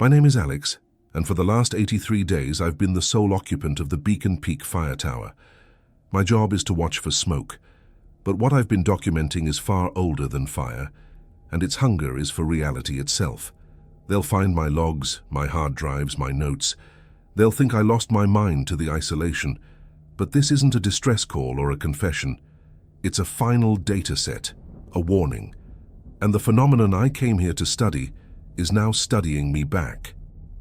My name is Alex, and for the last 83 days I've been the sole occupant of the Beacon Peak Fire Tower. My job is to watch for smoke, but what I've been documenting is far older than fire, and its hunger is for reality itself. They'll find my logs, my hard drives, my notes. They'll think I lost my mind to the isolation, but this isn't a distress call or a confession. It's a final data set, a warning. And the phenomenon I came here to study is now studying me back.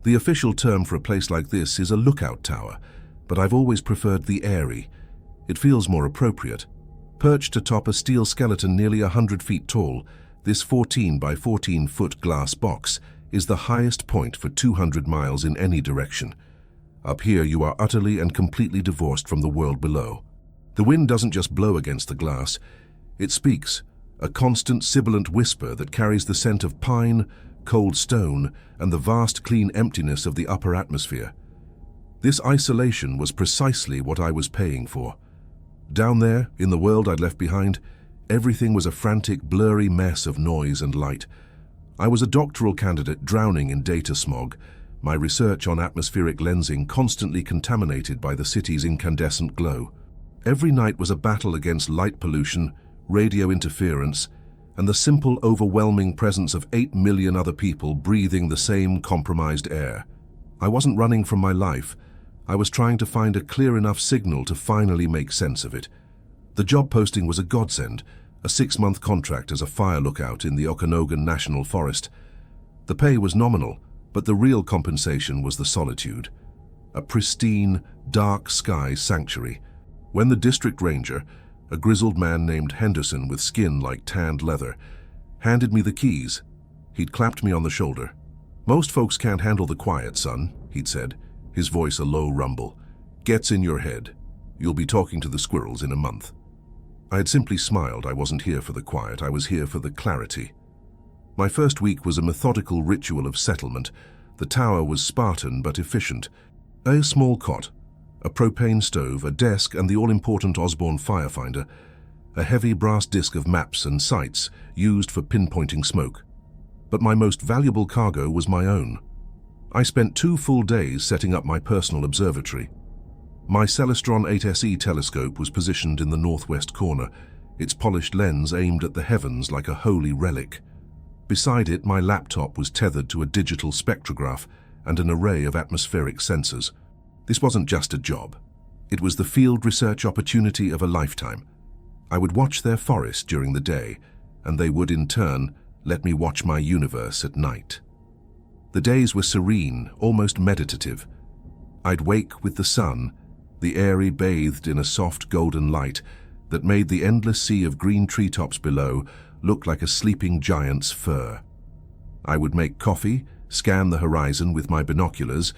The official term for a place like this is a lookout tower, but I've always preferred the airy. It feels more appropriate. Perched atop a steel skeleton nearly 100 feet tall, this 14 by 14 foot glass box is the highest point for 200 miles in any direction. Up here you are utterly and completely divorced from the world below. The wind doesn't just blow against the glass, it speaks, a constant sibilant whisper that carries the scent of pine, cold stone, and the vast clean emptiness of the upper atmosphere. This isolation was precisely what I was paying for. Down there, in the world I'd left behind, everything was a frantic, blurry mess of noise and light. I was a doctoral candidate drowning in data smog, my research on atmospheric lensing constantly contaminated by the city's incandescent glow. Every night was a battle against light pollution, radio interference, and the simple, overwhelming presence of 8 million other people breathing the same compromised air. I wasn't running from my life. I was trying to find a clear enough signal to finally make sense of it. The job posting was a godsend, a 6-month contract as a fire lookout in the Okanogan National Forest. The pay was nominal, but the real compensation was the solitude. A pristine, dark sky sanctuary. When the district ranger, a grizzled man named Henderson with skin like tanned leather, handed me the keys, he'd clapped me on the shoulder. "Most folks can't handle the quiet, son," he'd said, his voice a low rumble. "Gets in your head. You'll be talking to the squirrels in a month." I had simply smiled. I wasn't here for the quiet, I was here for the clarity. My first week was a methodical ritual of settlement. The tower was Spartan but efficient. A small cot, a propane stove, a desk, and the all-important Osborne firefinder, a heavy brass disc of maps and sights used for pinpointing smoke. But my most valuable cargo was my own. I spent 2 full days setting up my personal observatory. My Celestron 8SE telescope was positioned in the northwest corner, its polished lens aimed at the heavens like a holy relic. Beside it, my laptop was tethered to a digital spectrograph and an array of atmospheric sensors. This wasn't just a job. It was the field research opportunity of a lifetime. I would watch their forest during the day, and they would, in turn, let me watch my universe at night. The days were serene, almost meditative. I'd wake with the sun, the airy bathed in a soft golden light that made the endless sea of green treetops below look like a sleeping giant's fur. I would make coffee, scan the horizon with my binoculars,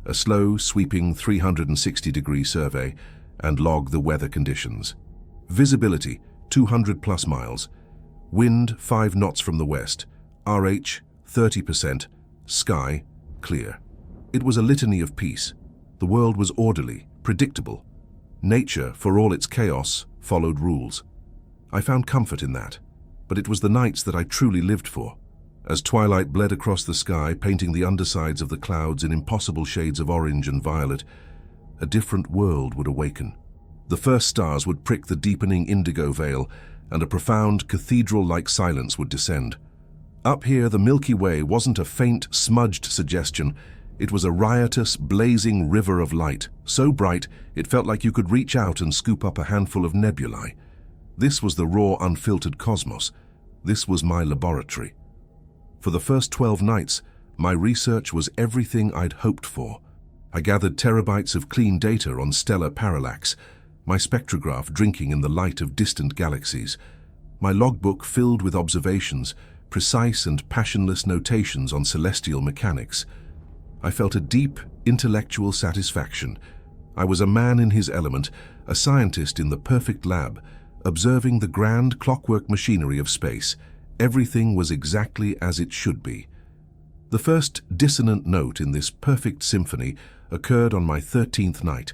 a slow, sweeping 360-degree survey, and log the weather conditions. Visibility, 200+ miles. Wind, 5 knots from the west. RH, 30%. Sky, clear. It was a litany of peace. The world was orderly, predictable. Nature, for all its chaos, followed rules. I found comfort in that, but it was the nights that I truly lived for. As twilight bled across the sky, painting the undersides of the clouds in impossible shades of orange and violet, a different world would awaken. The first stars would prick the deepening indigo veil, and a profound cathedral-like silence would descend. Up here, the Milky Way wasn't a faint, smudged suggestion. It was a riotous, blazing river of light, so bright it felt like you could reach out and scoop up a handful of nebulae. This was the raw, unfiltered cosmos. This was my laboratory. For the first 12 nights, my research was everything I'd hoped for. I gathered terabytes of clean data on stellar parallax, my spectrograph drinking in the light of distant galaxies, my logbook filled with observations, precise and passionless notations on celestial mechanics. I felt a deep, intellectual satisfaction. I was a man in his element, a scientist in the perfect lab, observing the grand clockwork machinery of space. Everything was exactly as it should be. The first dissonant note in this perfect symphony occurred on my 13th night.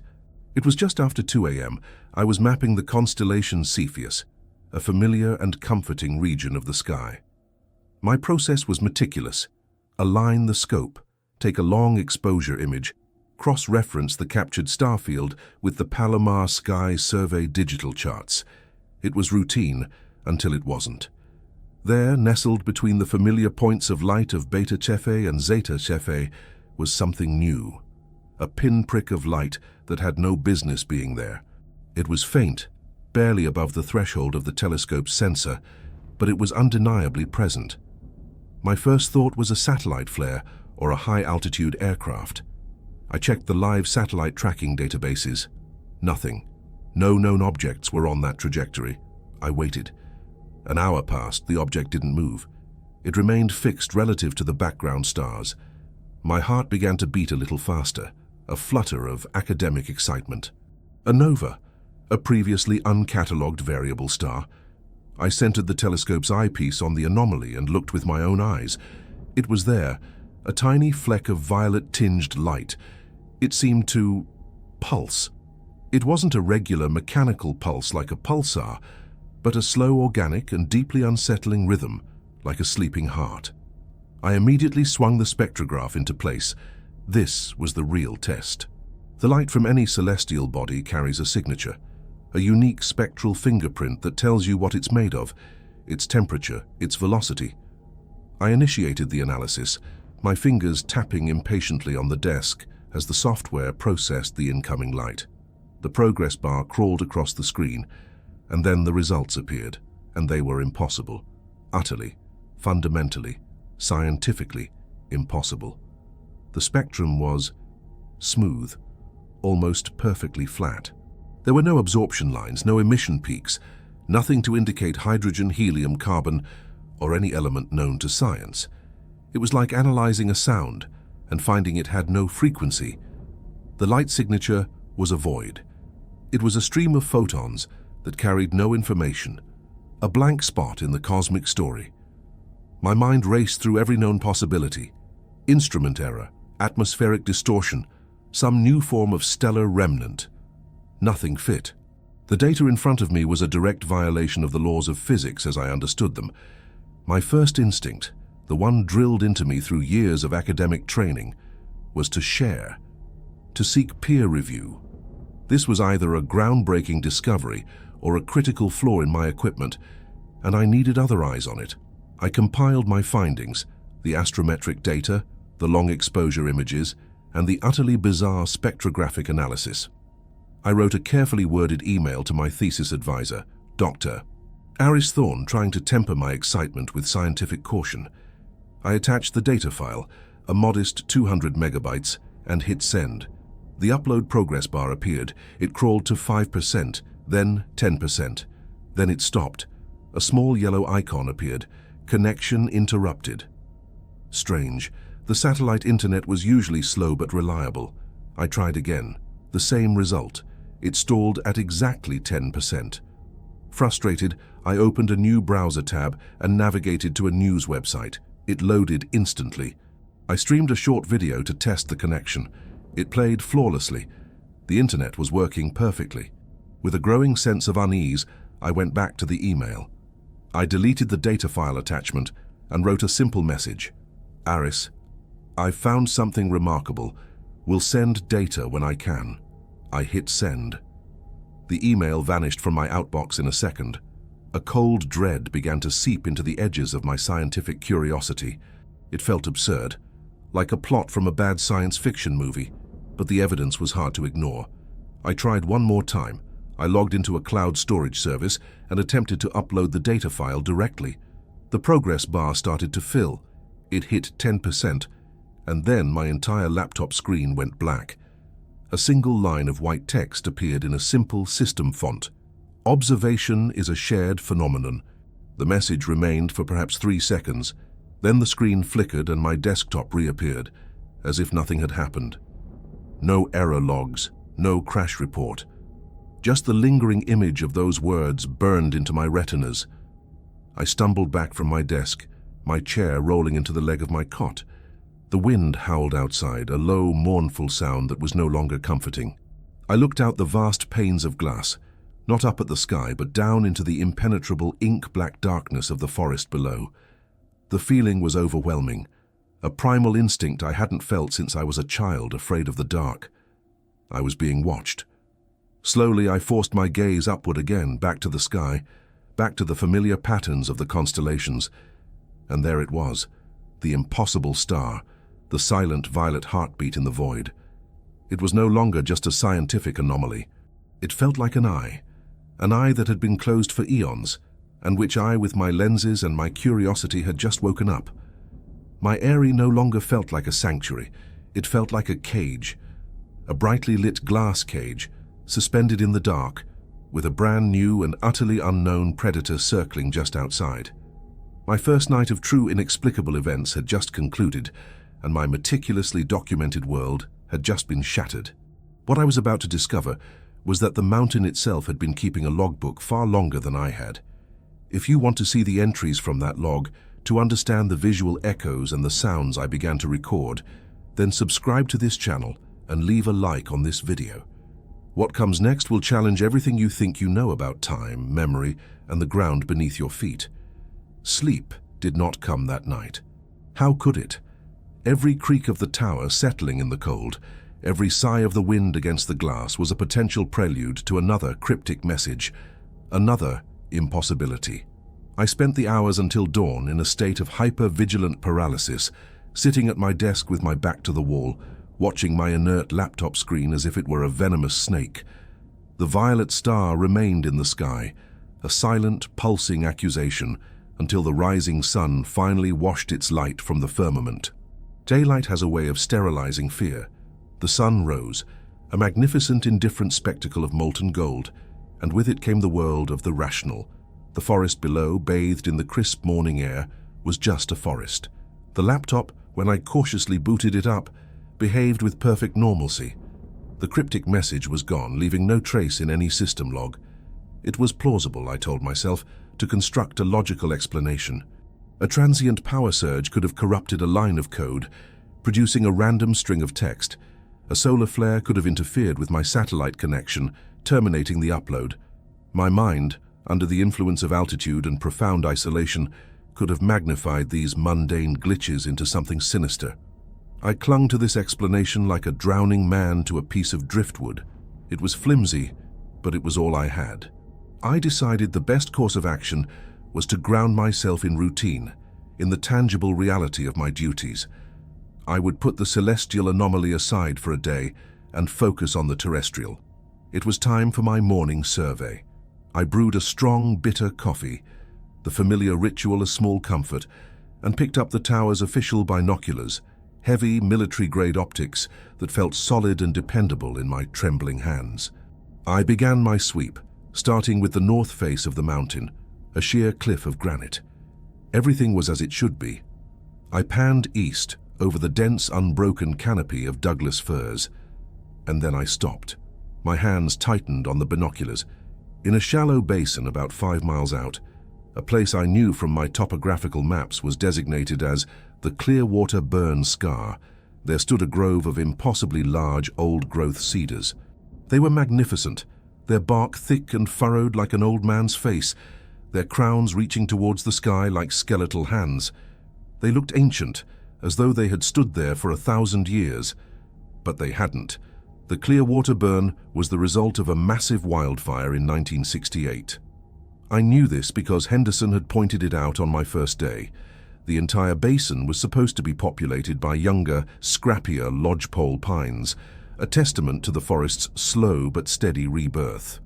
It was just after 2 a.m. I was mapping the constellation Cepheus, a familiar and comforting region of the sky. My process was meticulous. Align the scope, take a long exposure image, cross-reference the captured star field with the Palomar Sky Survey digital charts. It was routine until it wasn't. There, nestled between the familiar points of light of Beta Cephei and Zeta Cephei, was something new. A pinprick of light that had no business being there. It was faint, barely above the threshold of the telescope's sensor, but it was undeniably present. My first thought was a satellite flare or a high-altitude aircraft. I checked the live satellite tracking databases. Nothing. No known objects were on that trajectory. I waited. An hour passed, the object didn't move. It remained fixed relative to the background stars. My heart began to beat a little faster, a flutter of academic excitement. A nova, a previously uncatalogued variable star. I centered the telescope's eyepiece on the anomaly and looked with my own eyes. It was there, a tiny fleck of violet-tinged light. It seemed to pulse. It wasn't a regular mechanical pulse like a pulsar, but a slow, organic, and deeply unsettling rhythm, like a sleeping heart. I immediately swung the spectrograph into place. This was the real test. The light from any celestial body carries a signature, a unique spectral fingerprint that tells you what it's made of, its temperature, its velocity. I initiated the analysis, my fingers tapping impatiently on the desk as the software processed the incoming light. The progress bar crawled across the screen, and then the results appeared, and they were impossible. Utterly, fundamentally, scientifically impossible. The spectrum was smooth, almost perfectly flat. There were no absorption lines, no emission peaks, nothing to indicate hydrogen, helium, carbon, or any element known to science. It was like analyzing a sound and finding it had no frequency. The light signature was a void. It was a stream of photons that carried no information, a blank spot in the cosmic story. My mind raced through every known possibility. Instrument error, atmospheric distortion, some new form of stellar remnant. Nothing fit. The data in front of me was a direct violation of the laws of physics as I understood them. My first instinct, the one drilled into me through years of academic training, was to share, to seek peer review. This was either a groundbreaking discovery or a critical flaw in my equipment, and I needed other eyes on it. I compiled my findings, the astrometric data, the long exposure images, and the utterly bizarre spectrographic analysis. I wrote a carefully worded email to my thesis advisor, Dr. Aris Thorne, trying to temper my excitement with scientific caution. I attached the data file, a modest 200 megabytes, and hit send. The upload progress bar appeared. It crawled to 5%, then 10%. Then it stopped. A small yellow icon appeared. Connection interrupted. Strange. The satellite internet was usually slow but reliable. I tried again. The same result. It stalled at exactly 10%. Frustrated, I opened a new browser tab and navigated to a news website. It loaded instantly. I streamed a short video to test the connection. It played flawlessly. The internet was working perfectly. With a growing sense of unease, I went back to the email. I deleted the data file attachment and wrote a simple message. Aris, I've found something remarkable. Will send data when I can. I hit send. The email vanished from my outbox in a second. A cold dread began to seep into the edges of my scientific curiosity. It felt absurd, like a plot from a bad science fiction movie, but the evidence was hard to ignore. I tried one more time. I logged into a cloud storage service and attempted to upload the data file directly. The progress bar started to fill. It hit 10%, and then my entire laptop screen went black. A single line of white text appeared in a simple system font. Observation is a shared phenomenon. The message remained for perhaps 3 seconds. Then the screen flickered and my desktop reappeared, as if nothing had happened. No error logs, no crash report. Just the lingering image of those words burned into my retinas. I stumbled back from my desk, my chair rolling into the leg of my cot. The wind howled outside, a low, mournful sound that was no longer comforting. I looked out the vast panes of glass, not up at the sky, but down into the impenetrable ink-black darkness of the forest below. The feeling was overwhelming, a primal instinct I hadn't felt since I was a child afraid of the dark. I was being watched. Slowly, I forced my gaze upward again, back to the sky, back to the familiar patterns of the constellations. And there it was, the impossible star, the silent violet heartbeat in the void. It was no longer just a scientific anomaly. It felt like an eye that had been closed for eons, and which I, with my lenses and my curiosity, had just woken up. My eyrie no longer felt like a sanctuary. It felt like a cage, a brightly lit glass cage, suspended in the dark, with a brand new and utterly unknown predator circling just outside. My first night of true inexplicable events had just concluded, and my meticulously documented world had just been shattered. What I was about to discover was that the mountain itself had been keeping a logbook far longer than I had. If you want to see the entries from that log, to understand the visual echoes and the sounds I began to record, then subscribe to this channel and leave a like on this video. What comes next will challenge everything you think you know about time, memory, and the ground beneath your feet. Sleep did not come that night. How could it? Every creak of the tower settling in the cold, every sigh of the wind against the glass was a potential prelude to another cryptic message, another impossibility. I spent the hours until dawn in a state of hyper-vigilant paralysis, sitting at my desk with my back to the wall, watching my inert laptop screen as if it were a venomous snake. The violet star remained in the sky, a silent, pulsing accusation, until the rising sun finally washed its light from the firmament. Daylight has a way of sterilizing fear. The sun rose, a magnificent, indifferent spectacle of molten gold, and with it came the world of the rational. The forest below, bathed in the crisp morning air, was just a forest. The laptop, when I cautiously booted it up, behaved with perfect normalcy. The cryptic message was gone, leaving no trace in any system log. It was plausible, I told myself, to construct a logical explanation. A transient power surge could have corrupted a line of code, producing a random string of text. A solar flare could have interfered with my satellite connection, terminating the upload. My mind, under the influence of altitude and profound isolation, could have magnified these mundane glitches into something sinister. I clung to this explanation like a drowning man to a piece of driftwood. It was flimsy, but it was all I had. I decided the best course of action was to ground myself in routine, in the tangible reality of my duties. I would put the celestial anomaly aside for a day and focus on the terrestrial. It was time for my morning survey. I brewed a strong, bitter coffee, the familiar ritual a small comfort, and picked up the tower's official binoculars, heavy military-grade optics that felt solid and dependable in my trembling hands. I began my sweep, starting with the north face of the mountain, a sheer cliff of granite. Everything was as it should be. I panned east over the dense, unbroken canopy of Douglas firs, and then I stopped. My hands tightened on the binoculars. In a shallow basin about 5 miles out, a place I knew from my topographical maps was designated as the Clearwater Burn Scar, there stood a grove of impossibly large old-growth cedars. They were magnificent, their bark thick and furrowed like an old man's face, their crowns reaching towards the sky like skeletal hands. They looked ancient, as though they had stood there for 1,000 years. But they hadn't. The Clearwater Burn was the result of a massive wildfire in 1968. I knew this because Henderson had pointed it out on my first day. The entire basin was supposed to be populated by younger, scrappier lodgepole pines, a testament to the forest's slow but steady rebirth.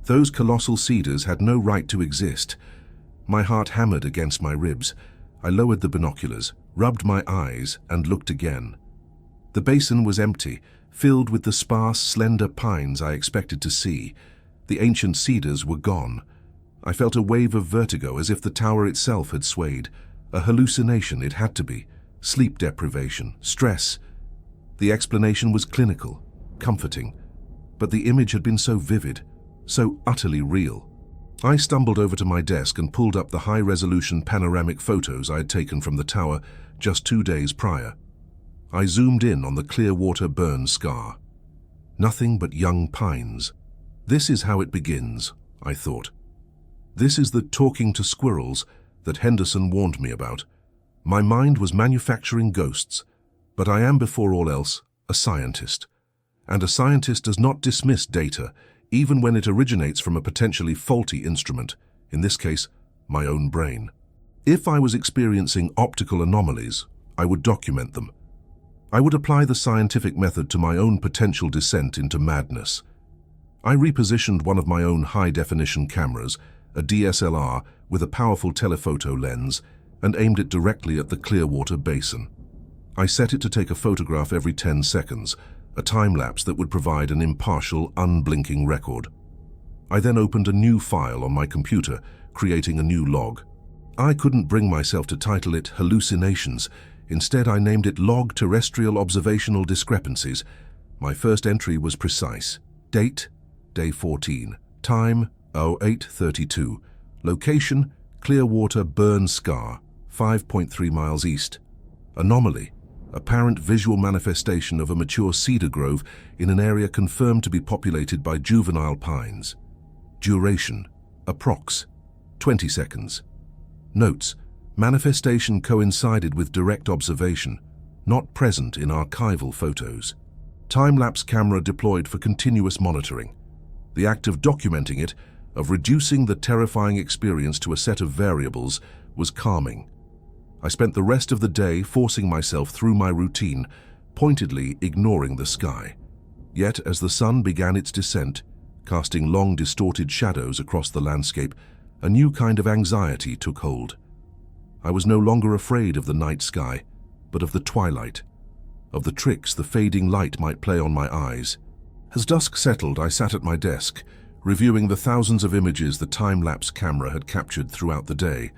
Those colossal cedars had no right to exist. My heart hammered against my ribs. I lowered the binoculars, rubbed my eyes, and looked again. The basin was empty, filled with the sparse, slender pines I expected to see. The ancient cedars were gone. I felt a wave of vertigo, as if the tower itself had swayed. A hallucination it had to be. Sleep deprivation, stress. The explanation was clinical, comforting, but the image had been so vivid, so utterly real. I stumbled over to my desk and pulled up the high-resolution panoramic photos I had taken from the tower just 2 days prior. I zoomed in on the Clearwater Burn Scar. Nothing but young pines. This is how it begins, I thought. This is the talking to squirrels that Henderson warned me about. My mind was manufacturing ghosts, but I am before all else a scientist. And a scientist does not dismiss data, even when it originates from a potentially faulty instrument, in this case, my own brain. If I was experiencing optical anomalies, I would document them. I would apply the scientific method to my own potential descent into madness. I repositioned one of my own high-definition cameras, a DSLR with a powerful telephoto lens, and aimed it directly at the Clearwater Basin. I set it to take a photograph every 10 seconds, a time-lapse that would provide an impartial, unblinking record. I then opened a new file on my computer, creating a new log. I couldn't bring myself to title it Hallucinations. Instead, I named it Log Terrestrial Observational Discrepancies. My first entry was precise. Date, day 14. Time, 08:32. Location, Clearwater Burn Scar, 5.3 miles east. Anomaly, apparent visual manifestation of a mature cedar grove in an area confirmed to be populated by juvenile pines. Duration, approx. 20 seconds. Notes, manifestation coincided with direct observation, not present in archival photos. Time-lapse camera deployed for continuous monitoring. The act of documenting it, of reducing the terrifying experience to a set of variables, was calming. I spent the rest of the day forcing myself through my routine, pointedly ignoring the sky. Yet, as the sun began its descent, casting long distorted shadows across the landscape, a new kind of anxiety took hold. I was no longer afraid of the night sky, but of the twilight, of the tricks the fading light might play on my eyes. As dusk settled, I sat at my desk, reviewing the thousands of images the time-lapse camera had captured throughout the day.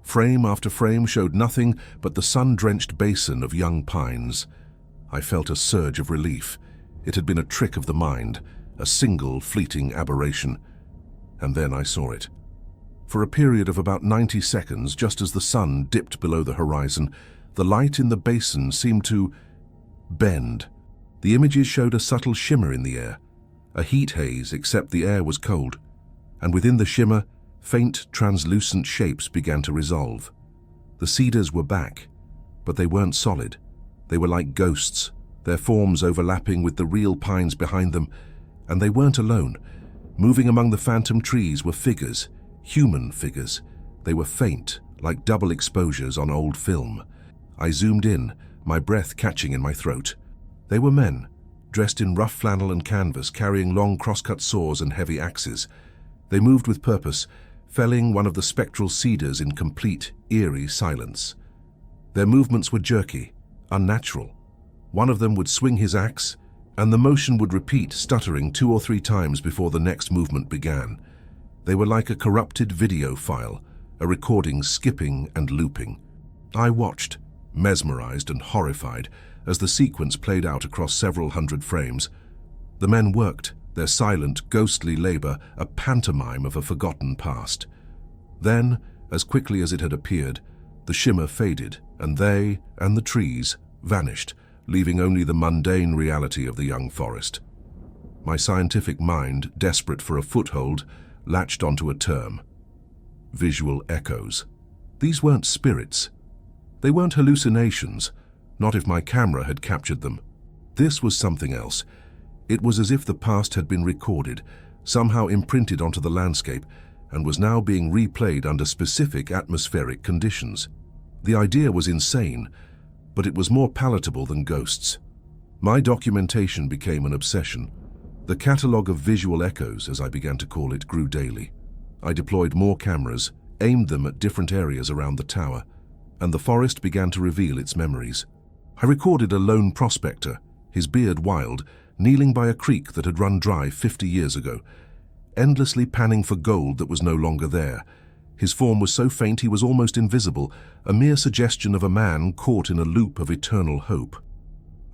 Frame after frame showed nothing but the sun-drenched basin of young pines. I felt a surge of relief. It had been a trick of the mind, a single fleeting aberration. And then I saw it. For a period of about 90 seconds, just as the sun dipped below the horizon, the light in the basin seemed to bend. The images showed a subtle shimmer in the air, a heat haze except the air was cold, and within the shimmer, faint, translucent shapes began to resolve. The cedars were back, but they weren't solid. They were like ghosts, their forms overlapping with the real pines behind them, and they weren't alone. Moving among the phantom trees were figures, human figures. They were faint, like double exposures on old film. I zoomed in, my breath catching in my throat. They were men, dressed in rough flannel and canvas, carrying long crosscut saws and heavy axes. They moved with purpose, felling one of the spectral cedars in complete, eerie silence. Their movements were jerky, unnatural. One of them would swing his axe, and the motion would repeat, stuttering 2 or 3 times before the next movement began. They were like a corrupted video file, a recording skipping and looping. I watched, mesmerized and horrified, as the sequence played out across several hundred frames. The men worked, their silent, ghostly labor a pantomime of a forgotten past. Then, as quickly as it had appeared, the shimmer faded, and they and the trees vanished, leaving only the mundane reality of the young forest. My scientific mind, desperate for a foothold, latched onto a term: visual echoes. These weren't spirits. They weren't hallucinations, not if my camera had captured them. This was something else. It was as if the past had been recorded, somehow imprinted onto the landscape, and was now being replayed under specific atmospheric conditions. The idea was insane, but it was more palatable than ghosts. My documentation became an obsession. The catalogue of visual echoes, as I began to call it, grew daily. I deployed more cameras, aimed them at different areas around the tower, and the forest began to reveal its memories. I recorded a lone prospector, his beard wild, kneeling by a creek that had run dry 50 years ago, endlessly panning for gold that was no longer there. His form was so faint he was almost invisible, a mere suggestion of a man caught in a loop of eternal hope.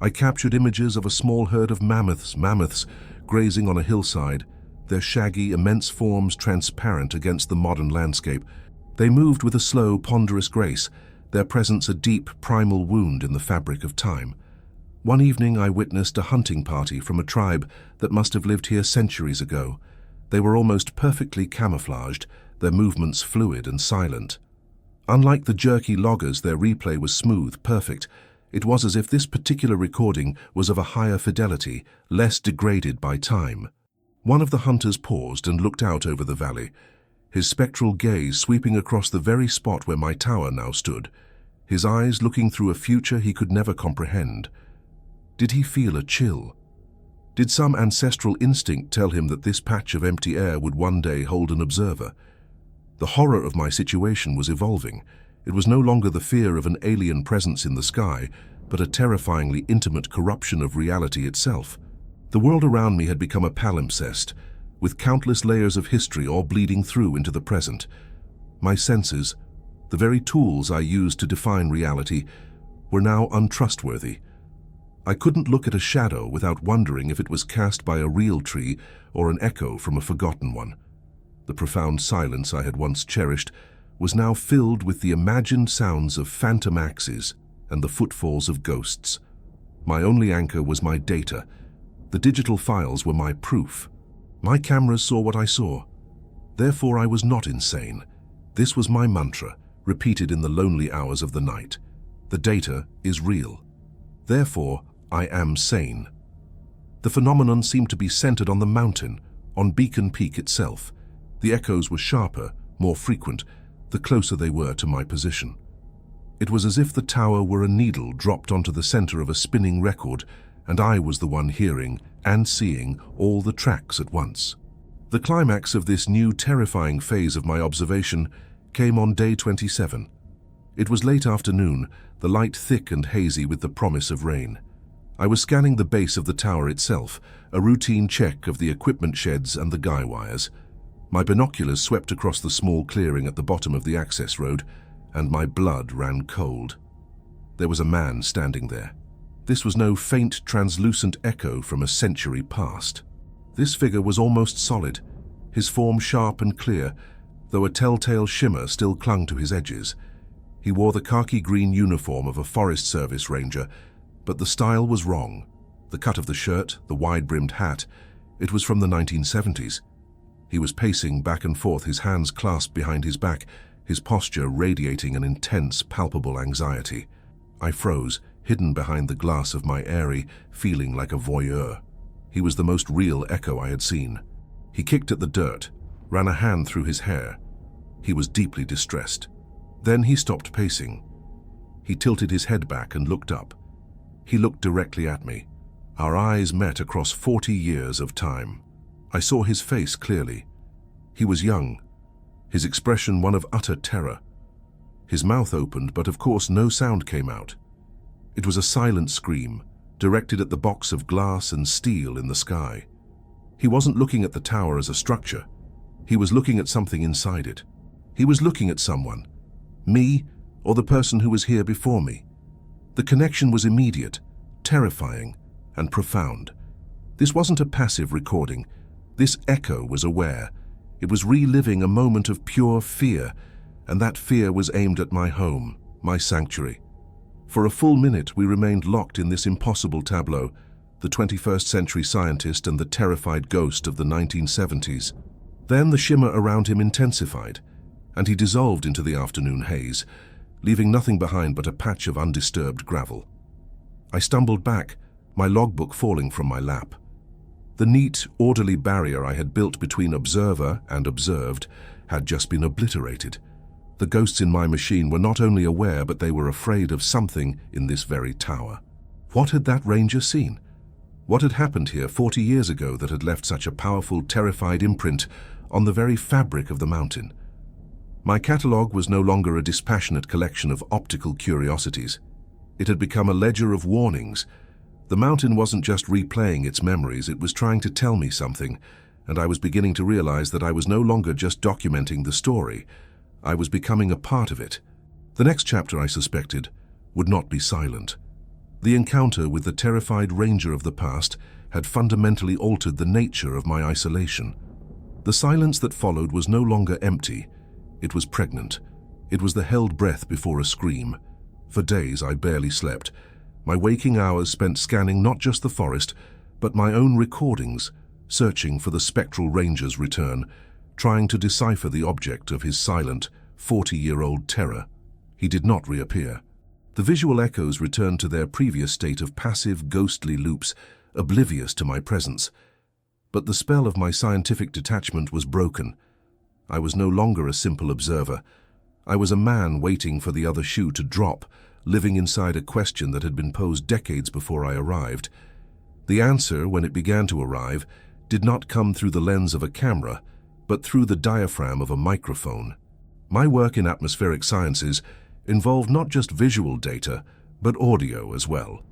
I captured images of a small herd of mammoths grazing on a hillside, their shaggy, immense forms transparent against the modern landscape. They moved with a slow, ponderous grace, their presence a deep, primal wound in the fabric of time. One evening I witnessed a hunting party from a tribe that must have lived here centuries ago. They were almost perfectly camouflaged, their movements fluid and silent. Unlike the jerky loggers, their replay was smooth, perfect. It was as if this particular recording was of a higher fidelity, less degraded by time. One of the hunters paused and looked out over the valley, his spectral gaze sweeping across the very spot where my tower now stood, his eyes looking through a future he could never comprehend. Did he feel a chill? Did some ancestral instinct tell him that this patch of empty air would one day hold an observer? The horror of my situation was evolving. It was no longer the fear of an alien presence in the sky, but a terrifyingly intimate corruption of reality itself. The world around me had become a palimpsest, with countless layers of history all bleeding through into the present. My senses, the very tools I used to define reality, were now untrustworthy. I couldn't look at a shadow without wondering if it was cast by a real tree or an echo from a forgotten one. The profound silence I had once cherished was now filled with the imagined sounds of phantom axes and the footfalls of ghosts. My only anchor was my data. The digital files were my proof. My cameras saw what I saw. Therefore, I was not insane. This was my mantra, repeated in the lonely hours of the night. The data is real. Therefore, I am sane. The phenomenon seemed to be centered on the mountain, on Beacon Peak itself. The echoes were sharper, more frequent, the closer they were to my position. It was as if the tower were a needle dropped onto the center of a spinning record, and I was the one hearing and seeing all the tracks at once. The climax of this new terrifying phase of my observation came on day 27. It was late afternoon, the light thick and hazy with the promise of rain. I was scanning the base of the tower itself, a routine check of the equipment sheds and the guy wires. My binoculars swept across the small clearing at the bottom of the access road, and my blood ran cold. There was a man standing there. This was no faint, translucent echo from a century past. This figure was almost solid, his form sharp and clear, though a telltale shimmer still clung to his edges. He wore the khaki-green uniform of a Forest Service ranger, but the style was wrong. The cut of the shirt, the wide-brimmed hat, it was from the 1970s. He was pacing back and forth, his hands clasped behind his back, his posture radiating an intense, palpable anxiety. I froze, hidden behind the glass of my eyrie, feeling like a voyeur. He was the most real echo I had seen. He kicked at the dirt, ran a hand through his hair. He was deeply distressed. Then he stopped pacing. He tilted his head back and looked up. He looked directly at me. Our eyes met across 40 years of time. I saw his face clearly. He was young, his expression one of utter terror. His mouth opened, but of course no sound came out. It was a silent scream, directed at the box of glass and steel in the sky. He wasn't looking at the tower as a structure. He was looking at something inside it. He was looking at someone. Me, or the person who was here before me. The connection was immediate, terrifying, and profound. This wasn't a passive recording. This echo was aware. It was reliving a moment of pure fear, and that fear was aimed at my home, my sanctuary. For a full minute, we remained locked in this impossible tableau, the 21st century scientist and the terrified ghost of the 1970s. Then the shimmer around him intensified, and he dissolved into the afternoon haze, leaving nothing behind but a patch of undisturbed gravel. I stumbled back, my logbook falling from my lap. The neat, orderly barrier I had built between observer and observed had just been obliterated. The ghosts in my machine were not only aware, but they were afraid of something in this very tower. What had that ranger seen? What had happened here 40 years ago that had left such a powerful, terrified imprint on the very fabric of the mountain? My catalogue was no longer a dispassionate collection of optical curiosities. It had become a ledger of warnings. The mountain wasn't just replaying its memories, it was trying to tell me something, and I was beginning to realize that I was no longer just documenting the story. I was becoming a part of it. The next chapter, I suspected, would not be silent. The encounter with the terrified ranger of the past had fundamentally altered the nature of my isolation. The silence that followed was no longer empty. It was pregnant. It was the held breath before a scream. For days I barely slept. My waking hours spent scanning not just the forest, but my own recordings, searching for the spectral ranger's return, trying to decipher the object of his silent, 40-year-old terror. He did not reappear. The visual echoes returned to their previous state of passive, ghostly loops, oblivious to my presence. But the spell of my scientific detachment was broken. I was no longer a simple observer. I was a man waiting for the other shoe to drop, living inside a question that had been posed decades before I arrived. The answer, when it began to arrive, did not come through the lens of a camera, but through the diaphragm of a microphone. My work in atmospheric sciences involved not just visual data, but audio as well.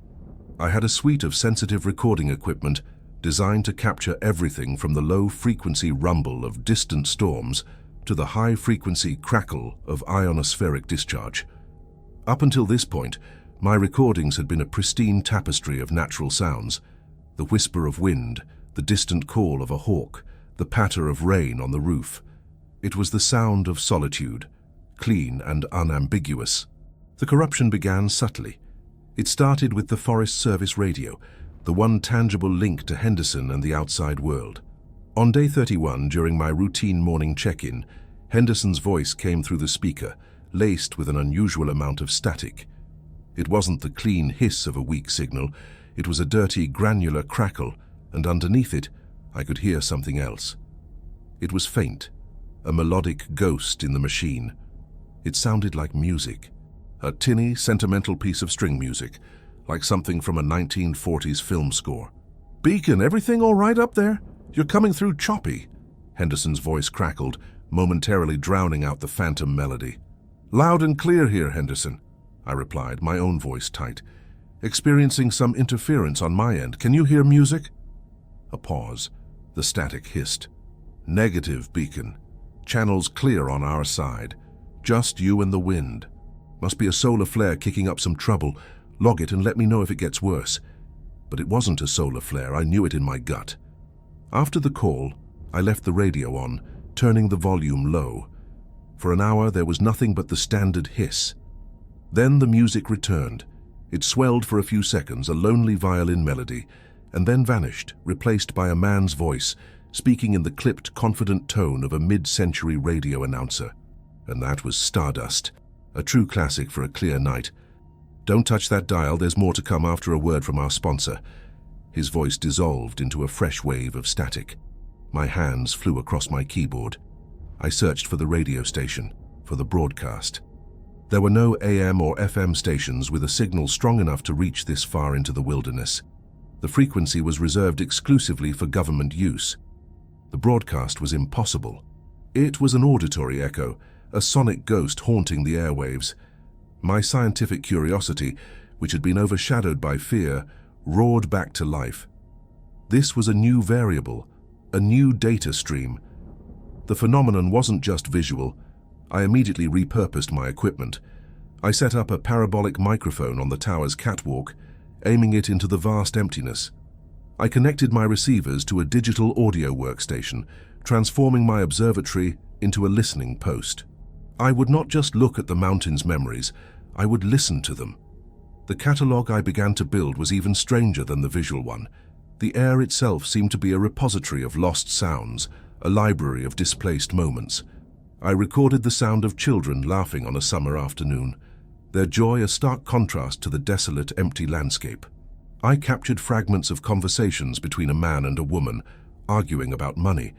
I had a suite of sensitive recording equipment designed to capture everything from the low-frequency rumble of distant storms to the high-frequency crackle of ionospheric discharge. Up until this point, my recordings had been a pristine tapestry of natural sounds: the whisper of wind, the distant call of a hawk, the patter of rain on the roof. It was the sound of solitude, clean and unambiguous. The corruption began subtly. It started with the Forest Service radio, the one tangible link to Henderson and the outside world. On day 31, during my routine morning check-in, Henderson's voice came through the speaker, laced with an unusual amount of static. It wasn't the clean hiss of a weak signal, it was a dirty, granular crackle, and underneath it, I could hear something else. It was faint, a melodic ghost in the machine. It sounded like music, a tinny, sentimental piece of string music, like something from a 1940s film score. "Beacon, everything all right up there? You're coming through choppy," Henderson's voice crackled, momentarily drowning out the phantom melody. "Loud and clear here, Henderson," I replied, my own voice tight. "Experiencing some interference on my end. Can you hear music?" A pause. The static hissed. "Negative, Beacon. Channels clear on our side. Just you and the wind. Must be a solar flare kicking up some trouble. Log it and let me know if it gets worse." But it wasn't a solar flare. I knew it in my gut. After the call, I left the radio on, turning the volume low. For an hour, there was nothing but the standard hiss. Then the music returned. It swelled for a few seconds, a lonely violin melody, and then vanished, replaced by a man's voice, speaking in the clipped, confident tone of a mid-century radio announcer. And that was Stardust, a true classic for a clear night. "Don't touch that dial, there's more to come after a word from our sponsor." His voice dissolved into a fresh wave of static. My hands flew across my keyboard. I searched for the radio station, for the broadcast. There were no AM or FM stations with a signal strong enough to reach this far into the wilderness. The frequency was reserved exclusively for government use. The broadcast was impossible. It was an auditory echo, a sonic ghost haunting the airwaves. My scientific curiosity, which had been overshadowed by fear, roared back to life. This was a new variable, a new data stream. The phenomenon wasn't just visual. I immediately repurposed my equipment. I set up a parabolic microphone on the tower's catwalk, aiming it into the vast emptiness. I connected my receivers to a digital audio workstation, transforming my observatory into a listening post. I would not just look at the mountain's memories, I would listen to them. The catalogue I began to build was even stranger than the visual one. The air itself seemed to be a repository of lost sounds, a library of displaced moments. I recorded the sound of children laughing on a summer afternoon, their joy a stark contrast to the desolate, empty landscape. I captured fragments of conversations between a man and a woman, arguing about money,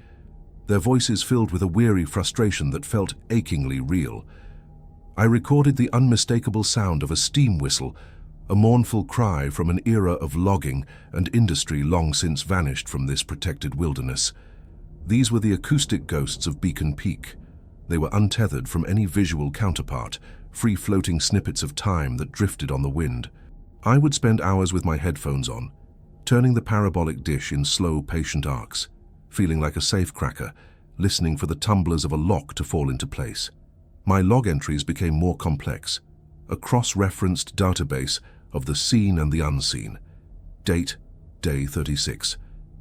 their voices filled with a weary frustration that felt achingly real. I recorded the unmistakable sound of a steam whistle, a mournful cry from an era of logging and industry long since vanished from this protected wilderness. These were the acoustic ghosts of Beacon Peak. They were untethered from any visual counterpart, free-floating snippets of time that drifted on the wind. I would spend hours with my headphones on, turning the parabolic dish in slow, patient arcs, feeling like a safecracker, listening for the tumblers of a lock to fall into place. My log entries became more complex, a cross-referenced database of the seen and the unseen. Date, day 36.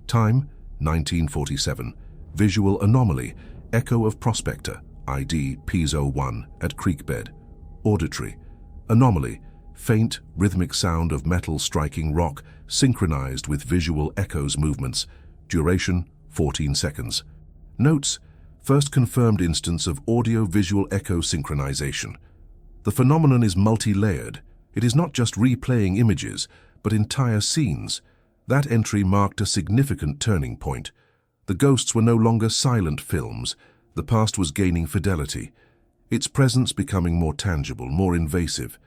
Time, 1947. Visual anomaly, echo of prospector, ID Piezo 1 at creekbed. Auditory, anomaly, faint, rhythmic sound of metal striking rock synchronized with visual echoes movements. Duration, 14 seconds. Notes, first confirmed instance of audio-visual echo synchronization. The phenomenon is multi-layered. It is not just replaying images, but entire scenes. That entry marked a significant turning point. The ghosts were no longer silent films. The past was gaining fidelity, its presence becoming more tangible, more invasive.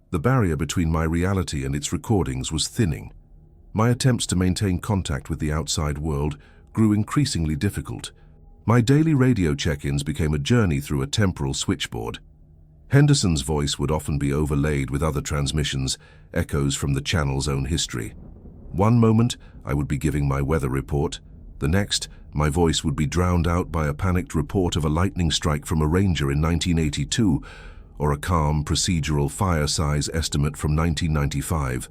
The barrier between my reality and its recordings was thinning. My attempts to maintain contact with the outside world grew increasingly difficult. My daily radio check-ins became a journey through a temporal switchboard. Henderson's voice would often be overlaid with other transmissions, echoes from the channel's own history. One moment, I would be giving my weather report. The next, my voice would be drowned out by a panicked report of a lightning strike from a ranger in 1982, or a calm, procedural fire size estimate from 1995.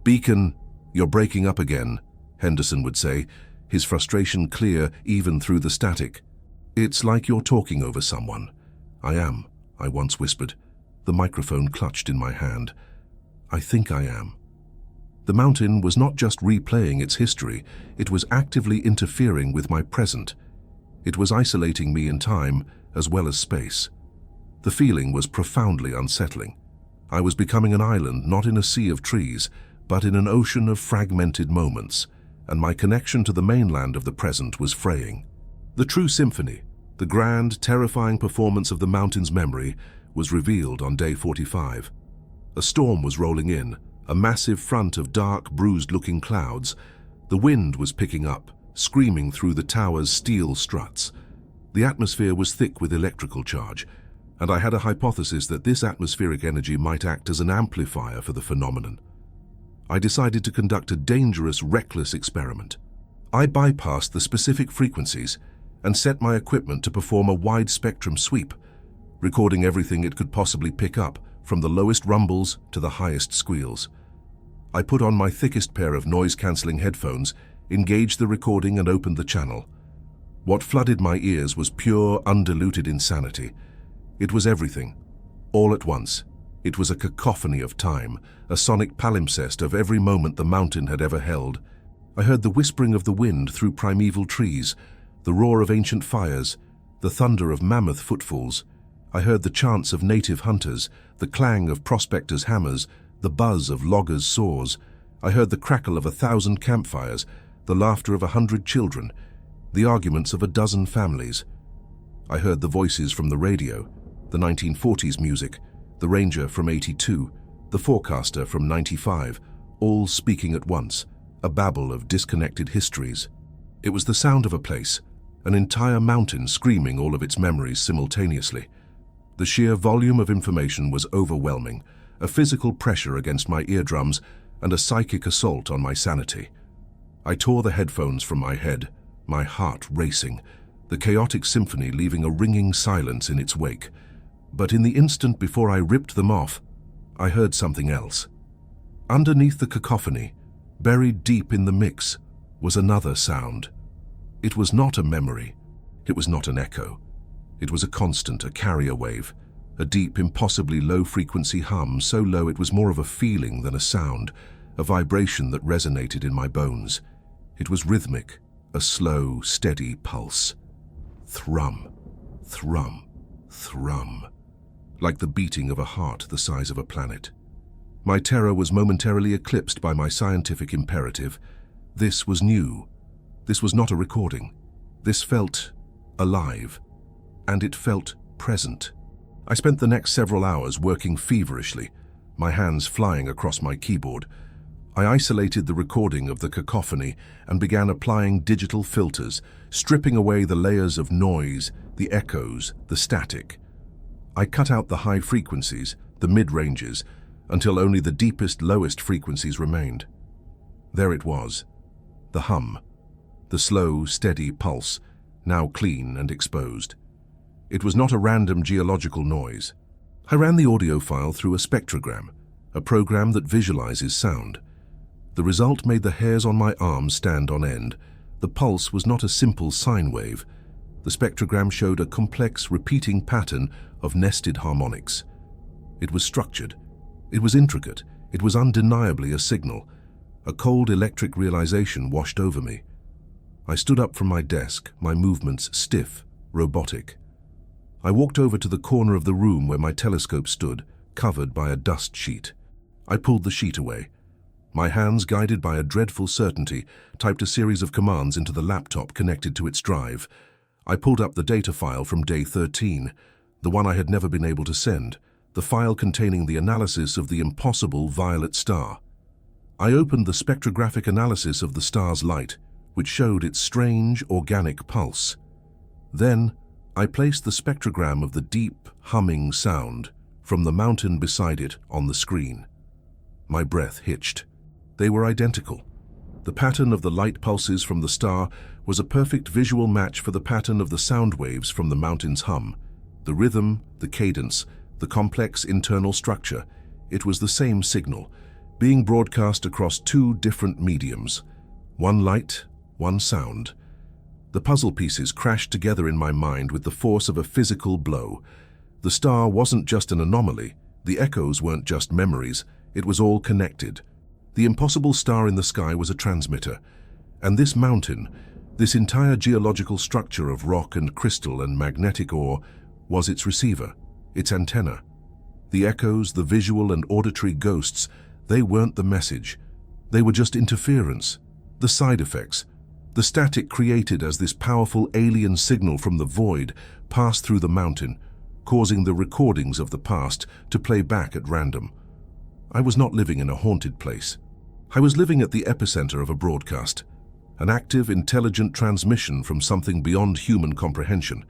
"Beacon, you're breaking up again," Henderson would say, his frustration clear even through the static. "It's like you're talking over someone." "I am," I once whispered, the microphone clutched in my hand. "I think I am." The mountain was not just replaying its history, it was actively interfering with my present. It was isolating me in time as well as space. The feeling was profoundly unsettling. I was becoming an island not in a sea of trees, but in an ocean of fragmented moments, and my connection to the mainland of the present was fraying. The true symphony, the grand, terrifying performance of the mountain's memory, was revealed on day 45. A storm was rolling in, a massive front of dark, bruised-looking clouds. The wind was picking up, screaming through the tower's steel struts. The atmosphere was thick with electrical charge, and I had a hypothesis that this atmospheric energy might act as an amplifier for the phenomenon. I decided to conduct a dangerous, reckless experiment. I bypassed the specific frequencies and set my equipment to perform a wide-spectrum sweep, recording everything it could possibly pick up, from the lowest rumbles to the highest squeals. I put on my thickest pair of noise-cancelling headphones, engaged the recording and opened the channel. What flooded my ears was pure, undiluted insanity. It was everything, all at once. It was a cacophony of time, a sonic palimpsest of every moment the mountain had ever held. I heard the whispering of the wind through primeval trees, the roar of ancient fires, the thunder of mammoth footfalls. I heard the chants of native hunters, the clang of prospectors' hammers, the buzz of loggers' saws. I heard the crackle of 1,000 campfires, the laughter of 100 children, the arguments of 12 families. I heard the voices from the radio, the 1940s music, the ranger from 82, the forecaster from 95, all speaking at once, a babble of disconnected histories. It was the sound of a place, an entire mountain screaming all of its memories simultaneously. The sheer volume of information was overwhelming, a physical pressure against my eardrums and a psychic assault on my sanity. I tore the headphones from my head, my heart racing, the chaotic symphony leaving a ringing silence in its wake. But in the instant before I ripped them off, I heard something else. Underneath the cacophony, buried deep in the mix, was another sound. It was not a memory. It was not an echo. It was a constant, a carrier wave, a deep, impossibly low-frequency hum, so low it was more of a feeling than a sound, a vibration that resonated in my bones. It was rhythmic, a slow, steady pulse. Thrum, thrum, thrum, like the beating of a heart the size of a planet. My terror was momentarily eclipsed by my scientific imperative. This was new. This was not a recording. This felt alive, and it felt present. I spent the next several hours working feverishly, my hands flying across my keyboard. I isolated the recording of the cacophony and began applying digital filters, stripping away the layers of noise, the echoes, the static. I cut out the high frequencies, the mid-ranges, until only the deepest, lowest frequencies remained. There it was, the hum, the slow, steady pulse, now clean and exposed. It was not a random geological noise. I ran the audio file through a spectrogram, a program that visualizes sound. The result made the hairs on my arms stand on end. The pulse was not a simple sine wave. The spectrogram showed a complex, repeating pattern of nested harmonics. It was structured. It was intricate. It was undeniably a signal. A cold electric realization washed over me. I stood up from my desk, my movements stiff, robotic. I walked over to the corner of the room where my telescope stood, covered by a dust sheet. I pulled the sheet away. My hands, guided by a dreadful certainty, typed a series of commands into the laptop connected to its drive. I pulled up the data file from day 13, the one I had never been able to send, the file containing the analysis of the impossible violet star. I opened the spectrographic analysis of the star's light, which showed its strange, organic pulse. Then, I placed the spectrogram of the deep, humming sound from the mountain beside it on the screen. My breath hitched. They were identical. The pattern of the light pulses from the star was a perfect visual match for the pattern of the sound waves from the mountain's hum. The rhythm, the cadence, the complex internal structure, it was the same signal, being broadcast across two different mediums. One light, one sound. The puzzle pieces crashed together in my mind with the force of a physical blow. The star wasn't just an anomaly. The echoes weren't just memories. It was all connected. The impossible star in the sky was a transmitter. And this mountain, this entire geological structure of rock and crystal and magnetic ore, was its receiver, its antenna. The echoes, the visual and auditory ghosts, they weren't the message. They were just interference, the side effects. The static created as this powerful alien signal from the void passed through the mountain, causing the recordings of the past to play back at random. I was not living in a haunted place. I was living at the epicenter of a broadcast, an active, intelligent transmission from something beyond human comprehension.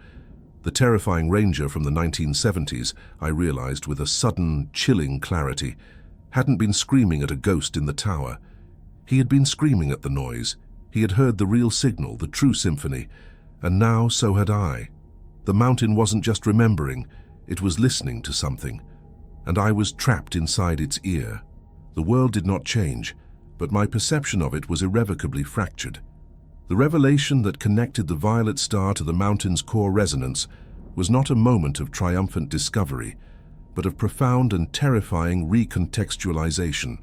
The terrifying ranger from the 1970s, I realized with a sudden, chilling clarity, hadn't been screaming at a ghost in the tower. He had been screaming at the noise. He had heard the real signal, the true symphony, and now so had I. The mountain wasn't just remembering, it was listening to something, and I was trapped inside its ear. The world did not change, but my perception of it was irrevocably fractured. The revelation that connected the violet star to the mountain's core resonance was not a moment of triumphant discovery, but of profound and terrifying recontextualization.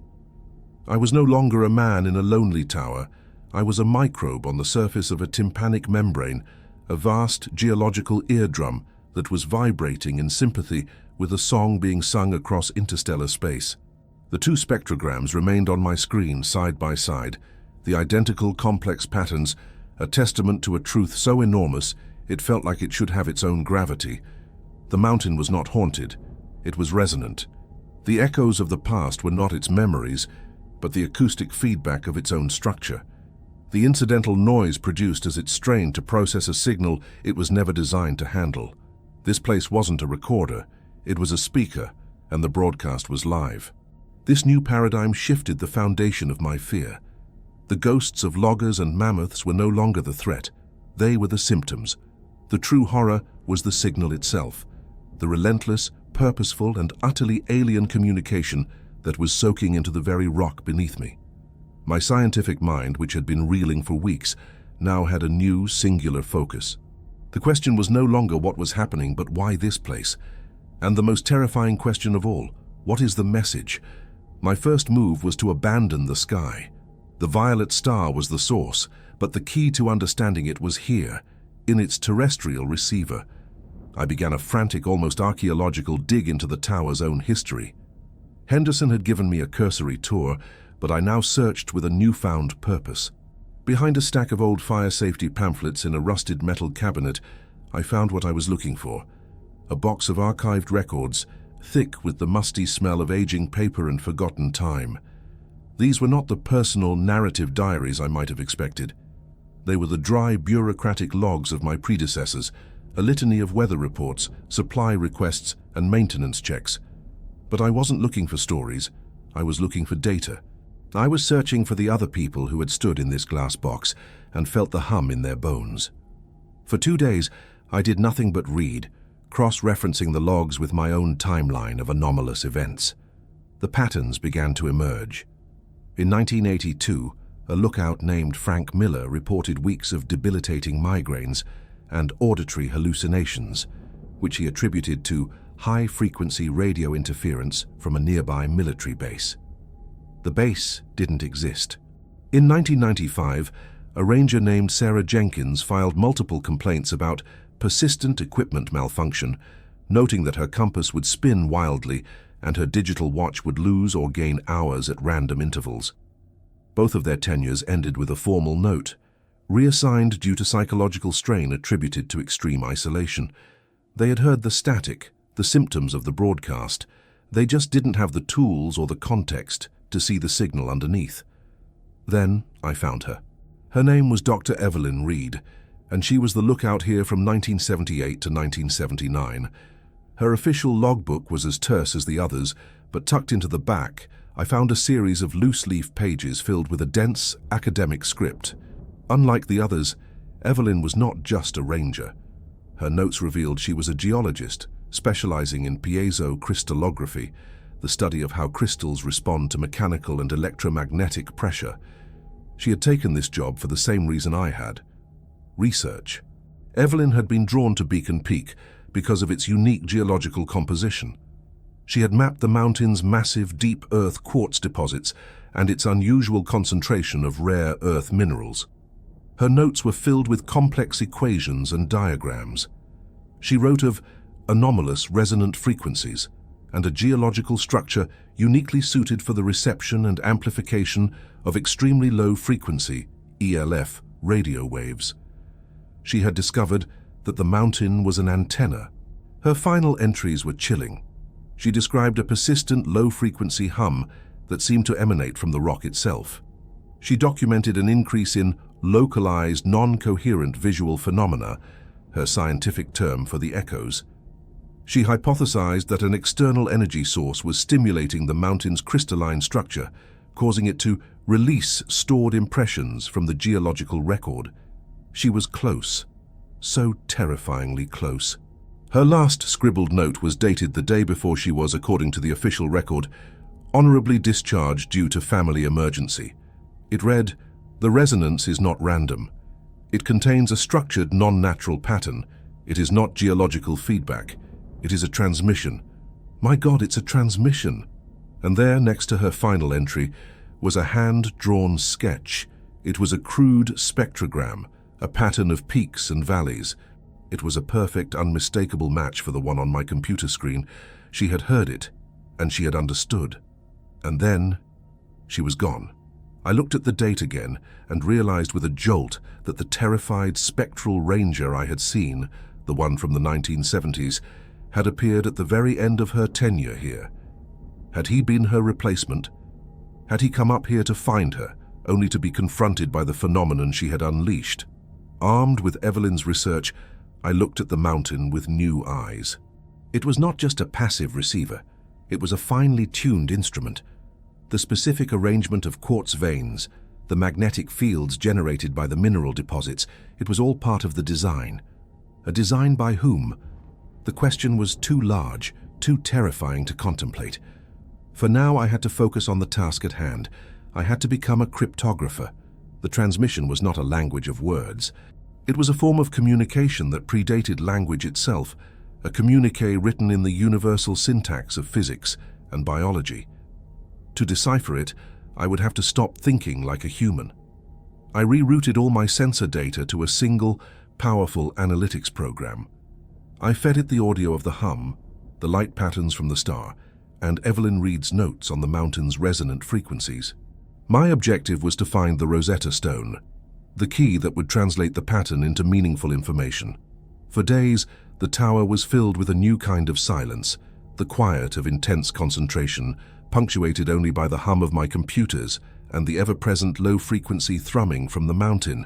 I was no longer a man in a lonely tower. I was a microbe on the surface of a tympanic membrane, a vast geological eardrum that was vibrating in sympathy with a song being sung across interstellar space. The two spectrograms remained on my screen side by side, the identical complex patterns, a testament to a truth so enormous it felt like it should have its own gravity. The mountain was not haunted, it was resonant. The echoes of the past were not its memories, but the acoustic feedback of its own structure. The incidental noise produced as it strained to process a signal it was never designed to handle. This place wasn't a recorder, it was a speaker, and the broadcast was live. This new paradigm shifted the foundation of my fear. The ghosts of loggers and mammoths were no longer the threat. They were the symptoms. The true horror was the signal itself, the relentless, purposeful, and utterly alien communication that was soaking into the very rock beneath me. My scientific mind, which had been reeling for weeks, now had a new, singular focus. The question was no longer what was happening, but why this place? And the most terrifying question of all, what is the message? My first move was to abandon the sky. The violet star was the source, but the key to understanding it was here, in its terrestrial receiver. I began a frantic, almost archaeological dig into the tower's own history. Henderson had given me a cursory tour, but I now searched with a newfound purpose. Behind a stack of old fire safety pamphlets in a rusted metal cabinet, I found what I was looking for. A box of archived records, thick with the musty smell of aging paper and forgotten time. These were not the personal narrative diaries I might have expected. They were the dry bureaucratic logs of my predecessors, a litany of weather reports, supply requests, and maintenance checks. But I wasn't looking for stories, I was looking for data. I was searching for the other people who had stood in this glass box and felt the hum in their bones. For 2 days, I did nothing but read, cross-referencing the logs with my own timeline of anomalous events. The patterns began to emerge. In 1982, a lookout named Frank Miller reported weeks of debilitating migraines and auditory hallucinations, which he attributed to high-frequency radio interference from a nearby military base. The base didn't exist. In 1995, a ranger named Sarah Jenkins filed multiple complaints about persistent equipment malfunction, noting that her compass would spin wildly and her digital watch would lose or gain hours at random intervals. Both of their tenures ended with a formal note, reassigned due to psychological strain attributed to extreme isolation. They had heard the static, the symptoms of the broadcast. They just didn't have the tools or the context to see the signal underneath. Then I found her. Her name was Dr. Evelyn Reed, and she was the lookout here from 1978 to 1979. Her official logbook was as terse as the others, but tucked into the back, I found a series of loose-leaf pages filled with a dense, academic script. Unlike the others, Evelyn was not just a ranger. Her notes revealed she was a geologist, specializing in piezo-crystallography, the study of how crystals respond to mechanical and electromagnetic pressure. She had taken this job for the same reason I had: research. Evelyn had been drawn to Beacon Peak because of its unique geological composition. She had mapped the mountain's massive deep earth quartz deposits and its unusual concentration of rare earth minerals. Her notes were filled with complex equations and diagrams. She wrote of anomalous resonant frequencies and a geological structure uniquely suited for the reception and amplification of extremely low-frequency, ELF, radio waves. She had discovered that the mountain was an antenna. Her final entries were chilling. She described a persistent low-frequency hum that seemed to emanate from the rock itself. She documented an increase in localized, non-coherent visual phenomena, her scientific term for the echoes. She hypothesized that an external energy source was stimulating the mountain's crystalline structure, causing it to release stored impressions from the geological record. She was close, so terrifyingly close. Her last scribbled note was dated the day before she was, according to the official record, honorably discharged due to family emergency. It read, "The resonance is not random. It contains a structured, non-natural pattern. It is not geological feedback. It is a transmission." My God, it's a transmission. And there, next to her final entry, was a hand-drawn sketch. It was a crude spectrogram, a pattern of peaks and valleys. It was a perfect, unmistakable match for the one on my computer screen. She had heard it, and she had understood. And then, she was gone. I looked at the date again and realized with a jolt that the terrified spectral ranger I had seen, the one from the 1970s, had appeared at the very end of her tenure here. Had he been her replacement? Had he come up here to find her, only to be confronted by the phenomenon she had unleashed? Armed with Evelyn's research, I looked at the mountain with new eyes. It was not just a passive receiver. It was a finely tuned instrument. The specific arrangement of quartz veins, the magnetic fields generated by the mineral deposits, it was all part of the design. A design by whom? The question was too large, too terrifying to contemplate. For now, I had to focus on the task at hand. I had to become a cryptographer. The transmission was not a language of words. It was a form of communication that predated language itself, a communique written in the universal syntax of physics and biology. To decipher it, I would have to stop thinking like a human. I rerouted all my sensor data to a single, powerful analytics program. I fed it the audio of the hum, the light patterns from the star, and Evelyn Reed's notes on the mountain's resonant frequencies. My objective was to find the Rosetta Stone, the key that would translate the pattern into meaningful information. For days, the tower was filled with a new kind of silence, the quiet of intense concentration, punctuated only by the hum of my computers and the ever-present low-frequency thrumming from the mountain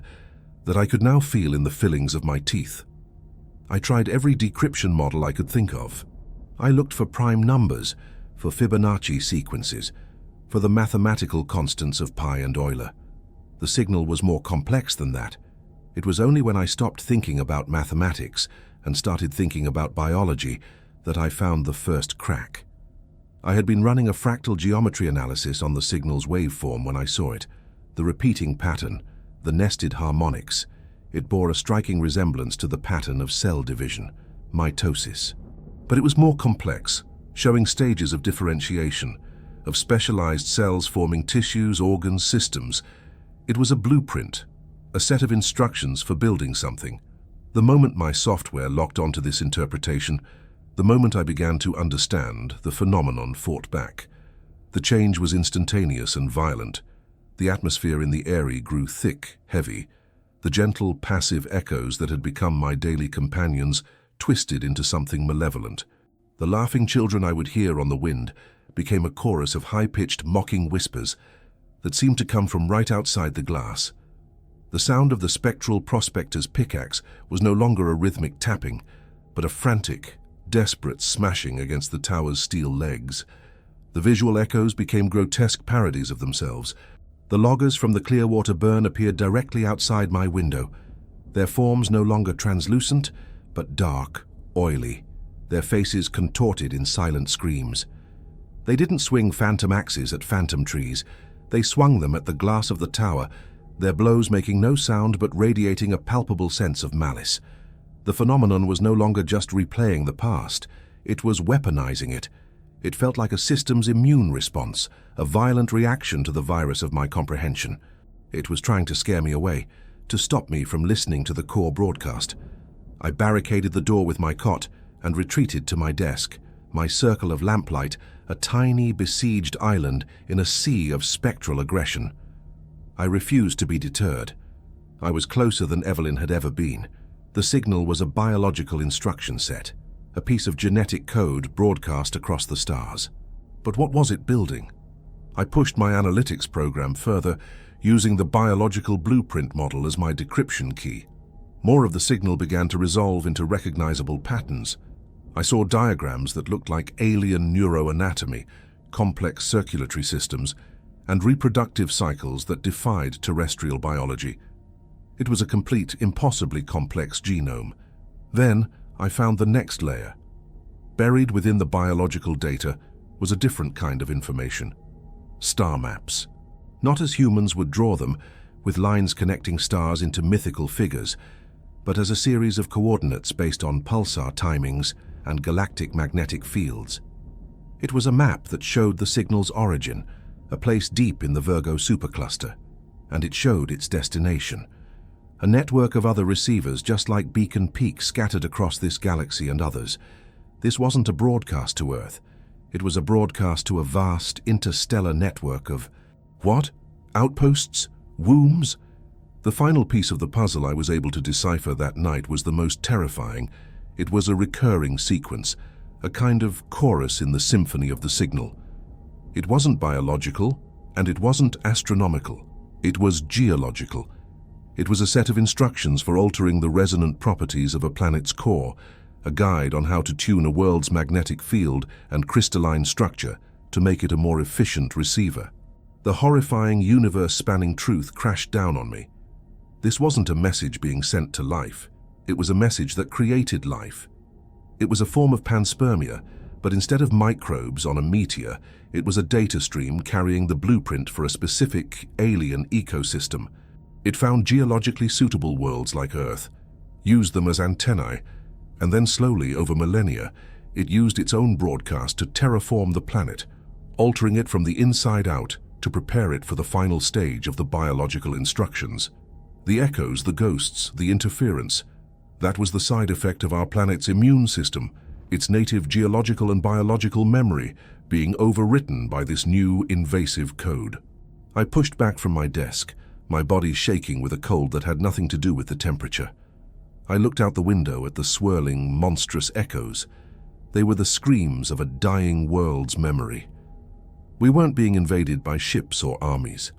that I could now feel in the fillings of my teeth. I tried every decryption model I could think of. I looked for prime numbers, for Fibonacci sequences, for the mathematical constants of pi and Euler. The signal was more complex than that. It was only when I stopped thinking about mathematics and started thinking about biology that I found the first crack. I had been running a fractal geometry analysis on the signal's waveform when I saw it. The repeating pattern, the nested harmonics. It bore a striking resemblance to the pattern of cell division, mitosis. But it was more complex, showing stages of differentiation, of specialized cells forming tissues, organs, systems. It was a blueprint, a set of instructions for building something. The moment my software locked onto this interpretation, The moment I began to understand, the phenomenon fought back. The change was instantaneous and violent. The atmosphere in the eyrie grew thick, heavy. The gentle, passive echoes that had become my daily companions twisted into something malevolent. The laughing children I would hear on the wind became a chorus of high-pitched, mocking whispers that seemed to come from right outside the glass. The sound of the spectral prospector's pickaxe was no longer a rhythmic tapping, but a frantic, desperate smashing against the tower's steel legs. The visual echoes became grotesque parodies of themselves. The loggers from the Clearwater burn appeared directly outside my window, their forms no longer translucent, but dark, oily, their faces contorted in silent screams. They didn't swing phantom axes at phantom trees. They swung them at the glass of the tower, their blows making no sound but radiating a palpable sense of malice. The phenomenon was no longer just replaying the past. It was weaponizing it. It felt like a system's immune response, a violent reaction to the virus of my comprehension. It was trying to scare me away, to stop me from listening to the core broadcast. I barricaded the door with my cot and retreated to my desk, my circle of lamplight, a tiny, besieged island in a sea of spectral aggression. I refused to be deterred. I was closer than Evelyn had ever been. The signal was a biological instruction set, a piece of genetic code broadcast across the stars. But what was it building? I pushed my analytics program further, using the biological blueprint model as my decryption key. More of the signal began to resolve into recognizable patterns. I saw diagrams that looked like alien neuroanatomy, complex circulatory systems, and reproductive cycles that defied terrestrial biology. It was a complete, impossibly complex genome. Then I found the next layer. Buried within the biological data was a different kind of information. Star maps. Not as humans would draw them, with lines connecting stars into mythical figures, but as a series of coordinates based on pulsar timings and galactic magnetic fields. It was a map that showed the signal's origin, a place deep in the Virgo supercluster, and it showed its destination. A network of other receivers just like Beacon Peak scattered across this galaxy and others. This wasn't a broadcast to Earth. It was a broadcast to a vast interstellar network of... what? Outposts? Wombs? The final piece of the puzzle I was able to decipher that night was the most terrifying. It was a recurring sequence, a kind of chorus in the symphony of the signal. It wasn't biological, and it wasn't astronomical. It was geological. It was a set of instructions for altering the resonant properties of a planet's core, a guide on how to tune a world's magnetic field and crystalline structure to make it a more efficient receiver. The horrifying universe-spanning truth crashed down on me. This wasn't a message being sent to life. It was a message that created life. It was a form of panspermia, but instead of microbes on a meteor, it was a data stream carrying the blueprint for a specific alien ecosystem. It found geologically suitable worlds like Earth, used them as antennae, and then slowly, over millennia, it used its own broadcast to terraform the planet, altering it from the inside out to prepare it for the final stage of the biological instructions. The echoes, the ghosts, the interference, that was the side effect of our planet's immune system, its native geological and biological memory being overwritten by this new invasive code. I pushed back from my desk, my body shaking with a cold that had nothing to do with the temperature. I looked out the window at the swirling, monstrous echoes. They were the screams of a dying world's memory. We weren't being invaded by ships or armies.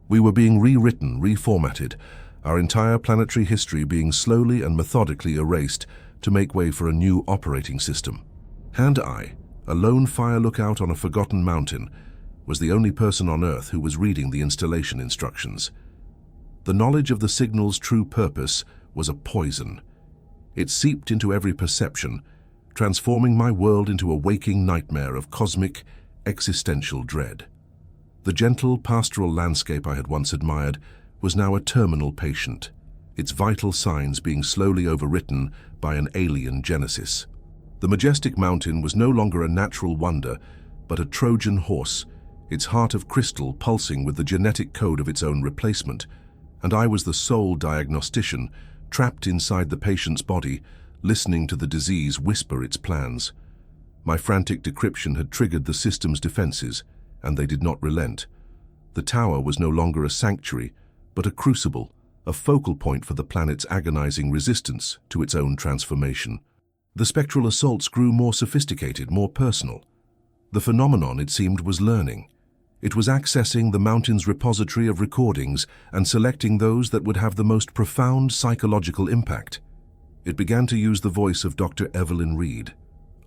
We were being rewritten, reformatted, our entire planetary history being slowly and methodically erased to make way for a new operating system. And I, a lone fire lookout on a forgotten mountain, was the only person on Earth who was reading the installation instructions. The knowledge of the signal's true purpose was a poison. It seeped into every perception, transforming my world into a waking nightmare of cosmic, existential dread. The gentle, pastoral landscape I had once admired was now a terminal patient, its vital signs being slowly overwritten by an alien genesis. The majestic mountain was no longer a natural wonder, but a Trojan horse, its heart of crystal pulsing with the genetic code of its own replacement, and I was the sole diagnostician, trapped inside the patient's body, listening to the disease whisper its plans. My frantic decryption had triggered the system's defenses, and they did not relent. The tower was no longer a sanctuary, but a crucible, a focal point for the planet's agonizing resistance to its own transformation. The spectral assaults grew more sophisticated, more personal. The phenomenon, it seemed, was learning. It was accessing the mountain's repository of recordings and selecting those that would have the most profound psychological impact. It began to use the voice of Dr. Evelyn Reed.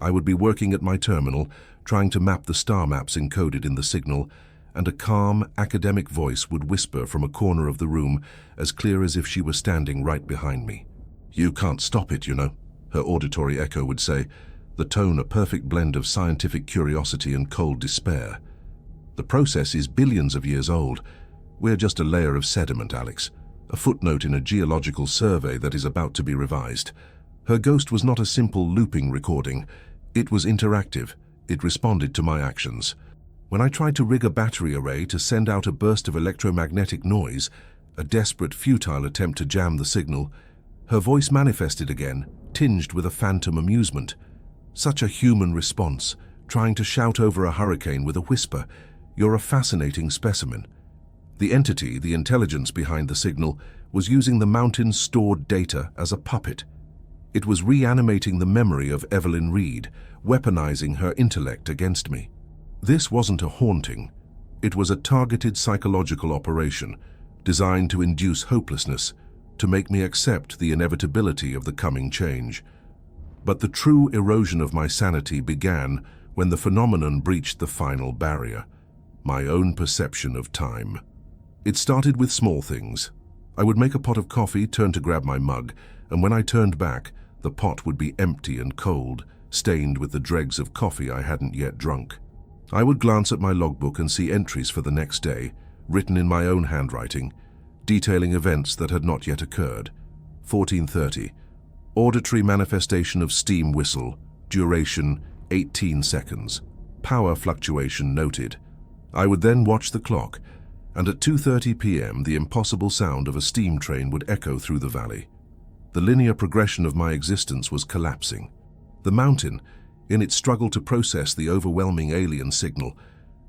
I would be working at my terminal, trying to map the star maps encoded in the signal, and a calm, academic voice would whisper from a corner of the room, as clear as if she were standing right behind me. "You can't stop it, you know," her auditory echo would say, the tone a perfect blend of scientific curiosity and cold despair. "The process is billions of years old. We're just a layer of sediment, Alex, a footnote in a geological survey that is about to be revised." Her ghost was not a simple looping recording. It was interactive. It responded to my actions. When I tried to rig a battery array to send out a burst of electromagnetic noise, a desperate, futile attempt to jam the signal, her voice manifested again, tinged with a phantom amusement. Such a human response, trying to shout over a hurricane with a whisper. "You're a fascinating specimen." The entity, the intelligence behind the signal, was using the mountain's stored data as a puppet. It was reanimating the memory of Evelyn Reed, weaponizing her intellect against me. This wasn't a haunting. It was a targeted psychological operation, designed to induce hopelessness, to make me accept the inevitability of the coming change. But the true erosion of my sanity began when the phenomenon breached the final barrier, my own perception of time. It started with small things. I would make a pot of coffee, turn to grab my mug, and when I turned back, the pot would be empty and cold, stained with the dregs of coffee I hadn't yet drunk. I would glance at my logbook and see entries for the next day, written in my own handwriting, detailing events that had not yet occurred. 14:30. Auditory manifestation of steam whistle. Duration 18 seconds. Power fluctuation noted. I would then watch the clock, and at 2:30 p.m. the impossible sound of a steam train would echo through the valley. The linear progression of my existence was collapsing. The mountain, in its struggle to process the overwhelming alien signal,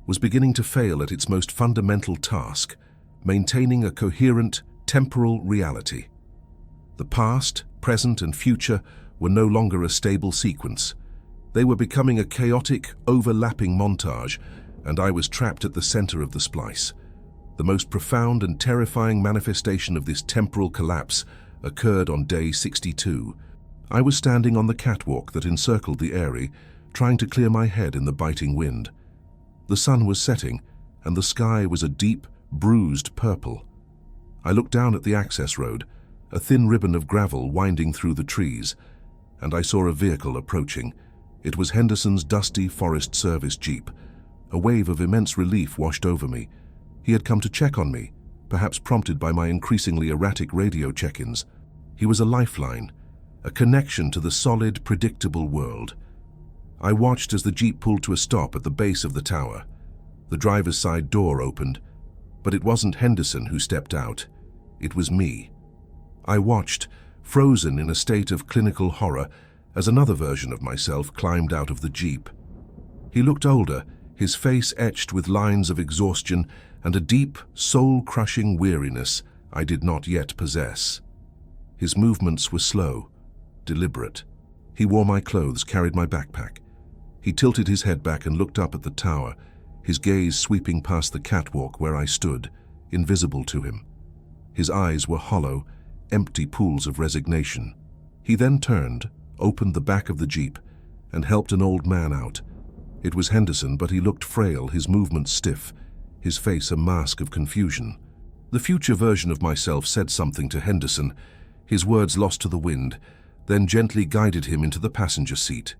was beginning to fail at its most fundamental task, maintaining a coherent, temporal reality. The past, present, and future were no longer a stable sequence. They were becoming a chaotic, overlapping montage, and I was trapped at the center of the splice. The most profound and terrifying manifestation of this temporal collapse occurred on day 62. I was standing on the catwalk that encircled the eyrie, trying to clear my head in the biting wind. The sun was setting, and the sky was a deep, bruised purple. I looked down at the access road, a thin ribbon of gravel winding through the trees, and I saw a vehicle approaching. It was Henderson's dusty Forest Service Jeep. A wave of immense relief washed over me. He had come to check on me, perhaps prompted by my increasingly erratic radio check-ins. He was a lifeline, a connection to the solid, predictable world. I watched as the Jeep pulled to a stop at the base of the tower. The driver's side door opened, but it wasn't Henderson who stepped out. It was me. I watched, frozen in a state of clinical horror, as another version of myself climbed out of the Jeep. He looked older, his face etched with lines of exhaustion and a deep, soul-crushing weariness I did not yet possess. His movements were slow, deliberate. He wore my clothes, carried my backpack. He tilted his head back and looked up at the tower, his gaze sweeping past the catwalk where I stood, invisible to him. His eyes were hollow, empty pools of resignation. He then turned, opened the back of the Jeep, and helped an old man out. It was Henderson, but he looked frail, his movements stiff, his face a mask of confusion. The future version of myself said something to Henderson, his words lost to the wind, then gently guided him into the passenger seat.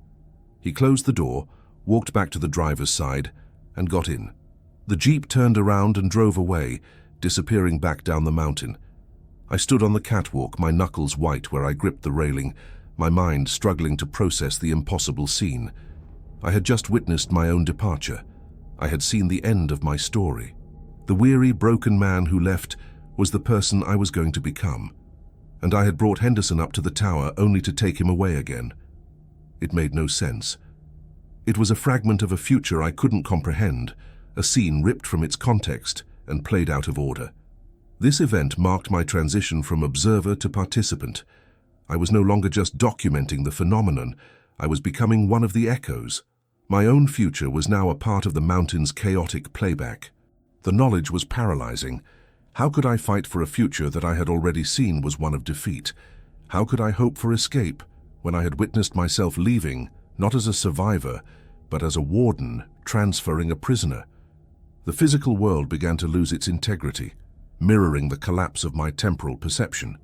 He closed the door, walked back to the driver's side, and got in. The Jeep turned around and drove away, disappearing back down the mountain. I stood on the catwalk, my knuckles white where I gripped the railing, my mind struggling to process the impossible scene. I had just witnessed my own departure. I had seen the end of my story. The weary, broken man who left was the person I was going to become, and I had brought Henderson up to the tower only to take him away again. It made no sense. It was a fragment of a future I couldn't comprehend, a scene ripped from its context and played out of order. This event marked my transition from observer to participant. I was no longer just documenting the phenomenon, I was becoming one of the echoes. My own future was now a part of the mountain's chaotic playback. The knowledge was paralyzing. How could I fight for a future that I had already seen was one of defeat? How could I hope for escape when I had witnessed myself leaving, not as a survivor, but as a warden transferring a prisoner? The physical world began to lose its integrity, mirroring the collapse of my temporal perception.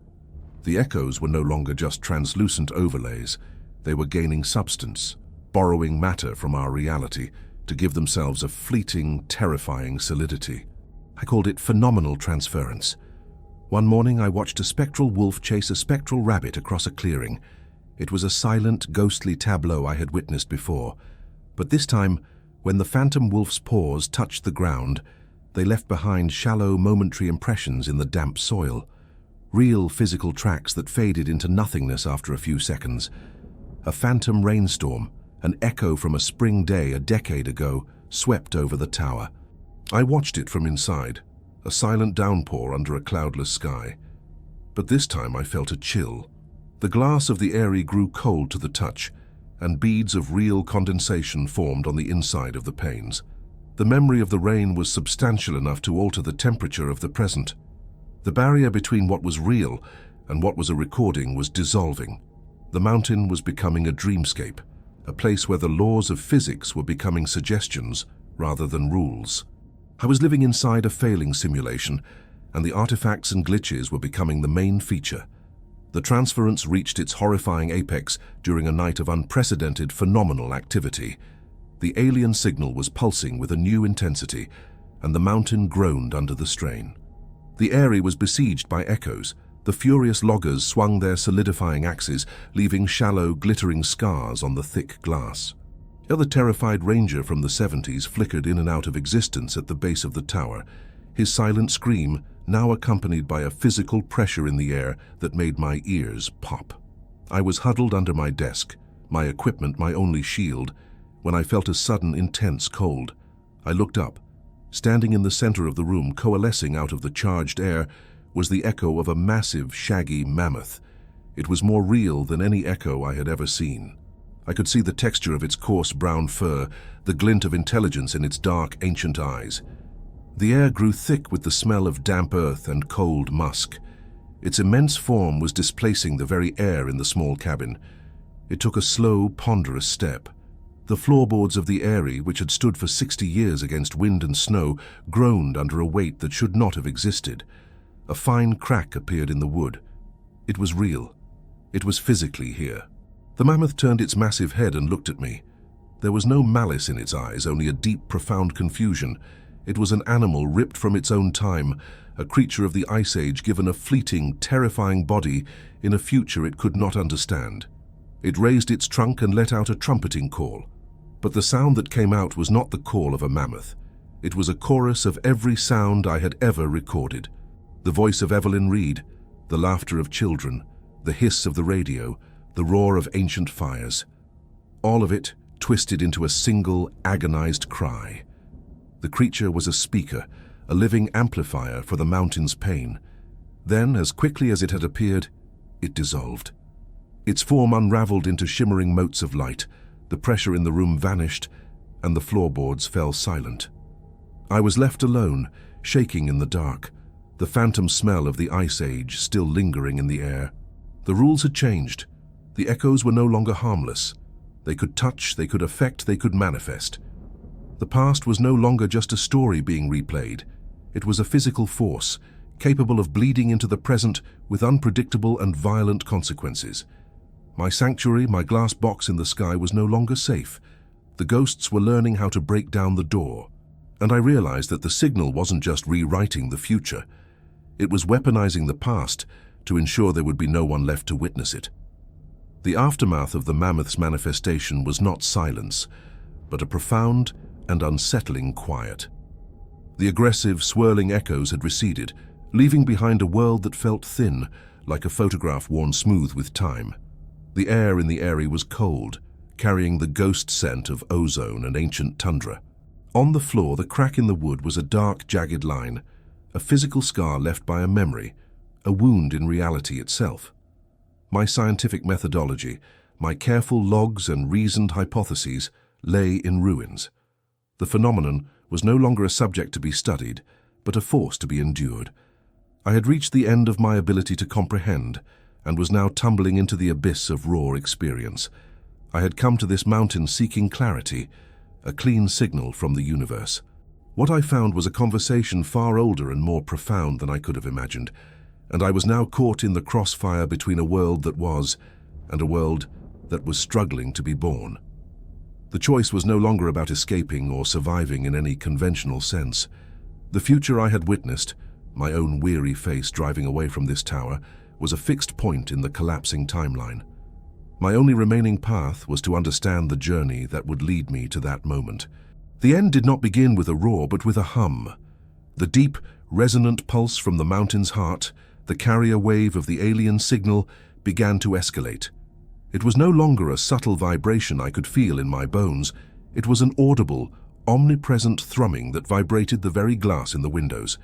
The echoes were no longer just translucent overlays. They were gaining substance, borrowing matter from our reality to give themselves a fleeting, terrifying solidity. I called it phenomenal transference. One morning I watched a spectral wolf chase a spectral rabbit across a clearing. It was a silent, ghostly tableau I had witnessed before, but this time, when the phantom wolf's paws touched the ground, they left behind shallow, momentary impressions in the damp soil. Real physical tracks that faded into nothingness after a few seconds. A phantom rainstorm, an echo from a spring day a decade ago, swept over the tower. I watched it from inside, a silent downpour under a cloudless sky. But this time I felt a chill. The glass of the eyrie grew cold to the touch, and beads of real condensation formed on the inside of the panes. The memory of the rain was substantial enough to alter the temperature of the present. The barrier between what was real and what was a recording was dissolving. The mountain was becoming a dreamscape, a place where the laws of physics were becoming suggestions rather than rules. I was living inside a failing simulation, and the artifacts and glitches were becoming the main feature. The transference reached its horrifying apex during a night of unprecedented phenomenal activity. The alien signal was pulsing with a new intensity, and the mountain groaned under the strain. The eyrie was besieged by echoes. The furious loggers swung their solidifying axes, leaving shallow, glittering scars on the thick glass. The terrified ranger from the 70s flickered in and out of existence at the base of the tower, his silent scream now accompanied by a physical pressure in the air that made my ears pop. I was huddled under my desk, my equipment my only shield, when I felt a sudden, intense cold. I looked up. Standing in the center of the room, coalescing out of the charged air, was the echo of a massive, shaggy mammoth. It was more real than any echo I had ever seen. I could see the texture of its coarse brown fur, the glint of intelligence in its dark, ancient eyes. The air grew thick with the smell of damp earth and cold musk. Its immense form was displacing the very air in the small cabin. It took a slow, ponderous step. The floorboards of the eyrie, which had stood for 60 years against wind and snow, groaned under a weight that should not have existed. A fine crack appeared in the wood. It was real. It was physically here. The mammoth turned its massive head and looked at me. There was no malice in its eyes, only a deep, profound confusion. It was an animal ripped from its own time, a creature of the Ice Age given a fleeting, terrifying body in a future it could not understand. It raised its trunk and let out a trumpeting call. But the sound that came out was not the call of a mammoth. It was a chorus of every sound I had ever recorded. The voice of Evelyn Reed, the laughter of children, the hiss of the radio, the roar of ancient fires. All of it twisted into a single, agonized cry. The creature was a speaker, a living amplifier for the mountain's pain. Then, as quickly as it had appeared, it dissolved. Its form unraveled into shimmering motes of light. The pressure in the room vanished, and the floorboards fell silent. I was left alone, shaking in the dark, the phantom smell of the Ice Age still lingering in the air. The rules had changed. The echoes were no longer harmless. They could touch, they could affect, they could manifest. The past was no longer just a story being replayed. It was a physical force, capable of bleeding into the present with unpredictable and violent consequences. My sanctuary, my glass box in the sky, was no longer safe. The ghosts were learning how to break down the door. And I realized that the signal wasn't just rewriting the future. It was weaponizing the past to ensure there would be no one left to witness it. The aftermath of the mammoth's manifestation was not silence, but a profound and unsettling quiet. The aggressive, swirling echoes had receded, leaving behind a world that felt thin, like a photograph worn smooth with time. The air in the eyrie was cold, carrying the ghost scent of ozone and ancient tundra. On the floor, the crack in the wood was a dark, jagged line, a physical scar left by a memory, a wound in reality itself. My scientific methodology, my careful logs and reasoned hypotheses lay in ruins. The phenomenon was no longer a subject to be studied, but a force to be endured. I had reached the end of my ability to comprehend, and was now tumbling into the abyss of raw experience. I had come to this mountain seeking clarity, a clean signal from the universe. What I found was a conversation far older and more profound than I could have imagined, and I was now caught in the crossfire between a world that was and a world that was struggling to be born. The choice was no longer about escaping or surviving in any conventional sense. The future I had witnessed, my own weary face driving away from this tower, was a fixed point in the collapsing timeline. My only remaining path was to understand the journey that would lead me to that moment. The end did not begin with a roar, but with a hum. The deep, resonant pulse from the mountain's heart, the carrier wave of the alien signal, began to escalate. It was no longer a subtle vibration I could feel in my bones. It was an audible, omnipresent thrumming that vibrated the very glass in the windows.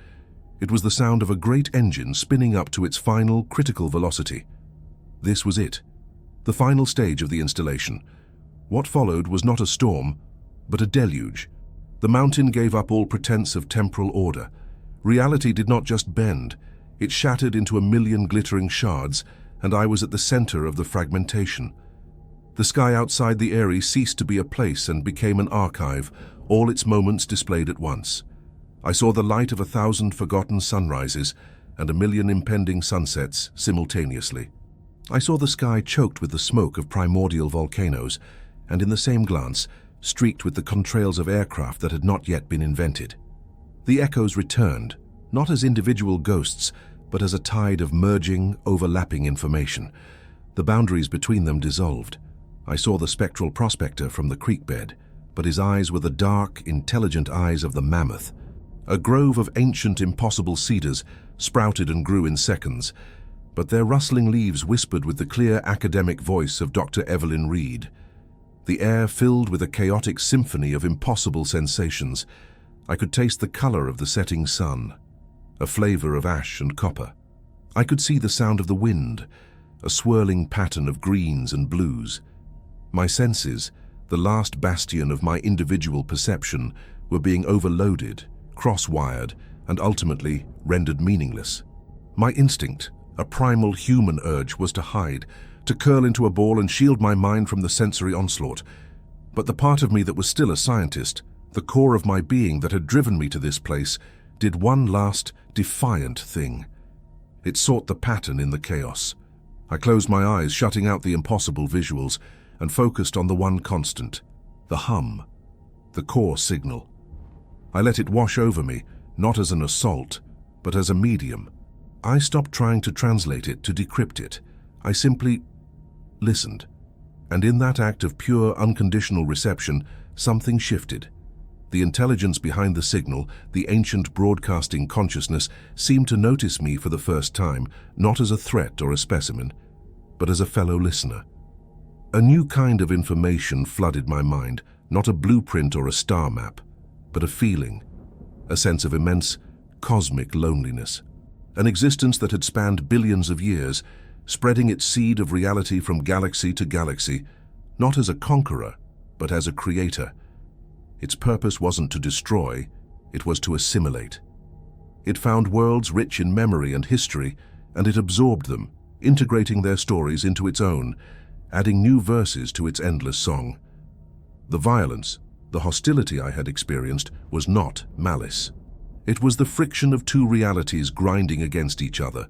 It was the sound of a great engine spinning up to its final, critical velocity. This was it, the final stage of the installation. What followed was not a storm, but a deluge. The mountain gave up all pretense of temporal order. Reality did not just bend, it shattered into a million glittering shards, and I was at the center of the fragmentation. The sky outside the eyrie ceased to be a place and became an archive, all its moments displayed at once. I saw the light of 1,000 forgotten sunrises and 1,000,000 impending sunsets simultaneously. I saw the sky choked with the smoke of primordial volcanoes, and in the same glance, streaked with the contrails of aircraft that had not yet been invented. The echoes returned, not as individual ghosts, but as a tide of merging, overlapping information. The boundaries between them dissolved. I saw the spectral prospector from the creek bed, but his eyes were the dark, intelligent eyes of the mammoth. A grove of ancient, impossible cedars sprouted and grew in seconds, but their rustling leaves whispered with the clear academic voice of Dr. Evelyn Reed. The air filled with a chaotic symphony of impossible sensations. I could taste the color of the setting sun, a flavor of ash and copper. I could see the sound of the wind, a swirling pattern of greens and blues. My senses, the last bastion of my individual perception, were being overloaded, cross-wired, and ultimately rendered meaningless. My instinct, a primal human urge, was to hide, to curl into a ball and shield my mind from the sensory onslaught. But the part of me that was still a scientist, the core of my being that had driven me to this place, did one last, defiant thing. It sought the pattern in the chaos. I closed my eyes, shutting out the impossible visuals, and focused on the one constant, the hum, the core signal. I let it wash over me, not as an assault, but as a medium. I stopped trying to translate it, to decrypt it. I simply listened. And in that act of pure, unconditional reception, something shifted. The intelligence behind the signal, the ancient broadcasting consciousness, seemed to notice me for the first time, not as a threat or a specimen, but as a fellow listener. A new kind of information flooded my mind, not a blueprint or a star map, but a feeling, a sense of immense, cosmic loneliness. An existence that had spanned billions of years, spreading its seed of reality from galaxy to galaxy, not as a conqueror, but as a creator. Its purpose wasn't to destroy, it was to assimilate. It found worlds rich in memory and history, and it absorbed them, integrating their stories into its own, adding new verses to its endless song. The violence, the hostility I had experienced, was not malice. It was the friction of two realities grinding against each other,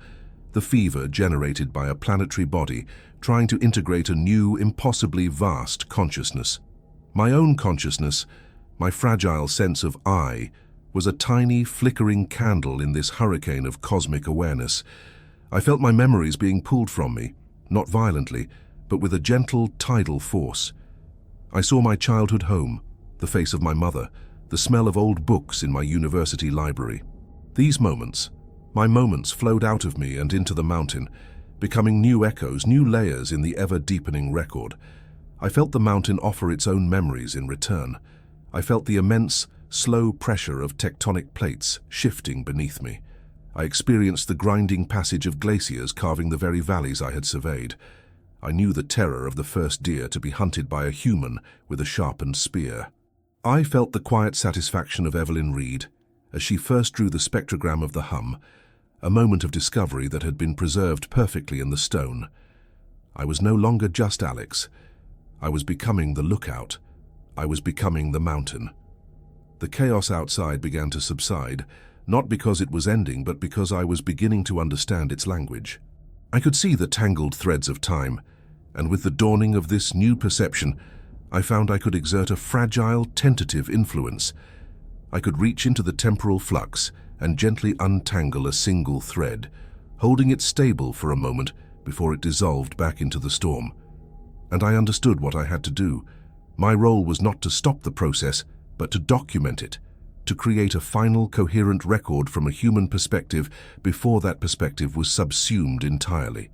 the fever generated by a planetary body trying to integrate a new, impossibly vast consciousness. My own consciousness, my fragile sense of I, was a tiny, flickering candle in this hurricane of cosmic awareness. I felt my memories being pulled from me, not violently, but with a gentle, tidal force. I saw my childhood home, the face of my mother, the smell of old books in my university library. These moments, my moments, flowed out of me and into the mountain, becoming new echoes, new layers in the ever-deepening record. I felt the mountain offer its own memories in return. I felt the immense, slow pressure of tectonic plates shifting beneath me. I experienced the grinding passage of glaciers carving the very valleys I had surveyed. I knew the terror of the first deer to be hunted by a human with a sharpened spear. I felt the quiet satisfaction of Evelyn Reed as she first drew the spectrogram of the hum, a moment of discovery that had been preserved perfectly in the stone. I was no longer just Alex. I was becoming the lookout. I was becoming the mountain. The chaos outside began to subside, not because it was ending, but because I was beginning to understand its language. I could see the tangled threads of time, and with the dawning of this new perception, I found I could exert a fragile, tentative influence. I could reach into the temporal flux and gently untangle a single thread, holding it stable for a moment before it dissolved back into the storm. And I understood what I had to do. My role was not to stop the process, but to document it, to create a final, coherent record from a human perspective before that perspective was subsumed entirely.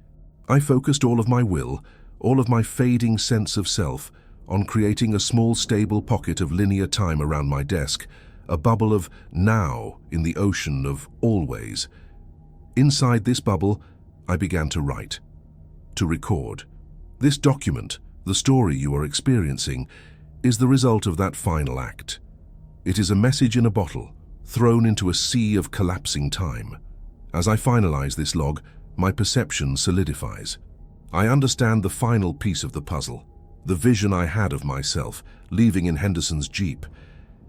I focused all of my will, all of my fading sense of self, on creating a small, stable pocket of linear time around my desk, a bubble of now in the ocean of always. Inside this bubble, I began to write, to record. This document, the story you are experiencing, is the result of that final act. It is a message in a bottle, thrown into a sea of collapsing time. As I finalize this log, my perception solidifies. I understand the final piece of the puzzle, the vision I had of myself, leaving in Henderson's Jeep.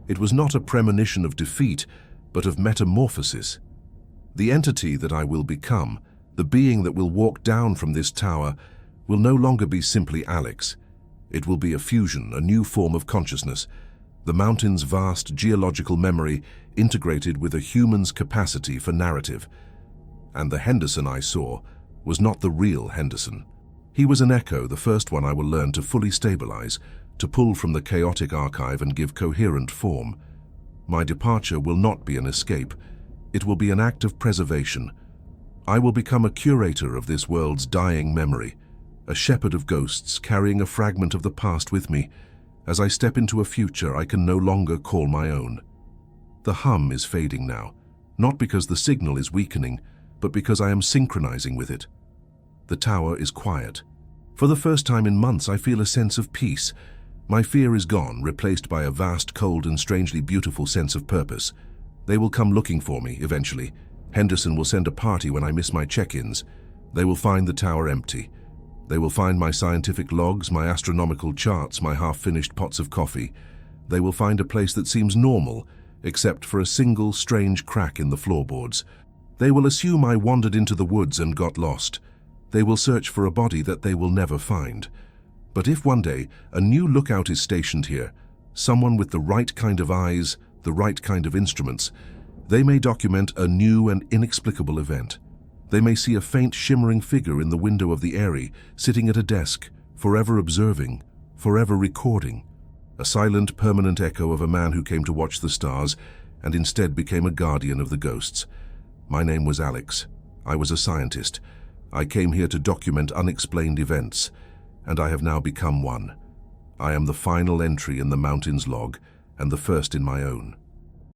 It was not a premonition of defeat, but of metamorphosis. The entity that I will become, the being that will walk down from this tower, will no longer be simply Alex. It will be a fusion, a new form of consciousness, the mountain's vast geological memory integrated with a human's capacity for narrative. And the Henderson I saw was not the real Henderson. He was an echo, the first one I will learn to fully stabilize, to pull from the chaotic archive and give coherent form. My departure will not be an escape. It will be an act of preservation. I will become a curator of this world's dying memory, a shepherd of ghosts carrying a fragment of the past with me, as I step into a future I can no longer call my own. The hum is fading now, not because the signal is weakening, but because I am synchronizing with it. The tower is quiet. For the first time in months, I feel a sense of peace. My fear is gone, replaced by a vast, cold, and strangely beautiful sense of purpose. They will come looking for me, eventually. Henderson will send a party when I miss my check-ins. They will find the tower empty. They will find my scientific logs, my astronomical charts, my half-finished pots of coffee. They will find a place that seems normal, except for a single strange crack in the floorboards. They will assume I wandered into the woods and got lost. They will search for a body that they will never find. But if one day a new lookout is stationed here, someone with the right kind of eyes, the right kind of instruments, they may document a new and inexplicable event. They may see a faint shimmering figure in the window of the Eyrie, sitting at a desk, forever observing, forever recording. A silent, permanent echo of a man who came to watch the stars and instead became a guardian of the ghosts. My name was Alex. I was a scientist. I came here to document unexplained events, and I have now become one. I am the final entry in the mountain's log, and the first in my own.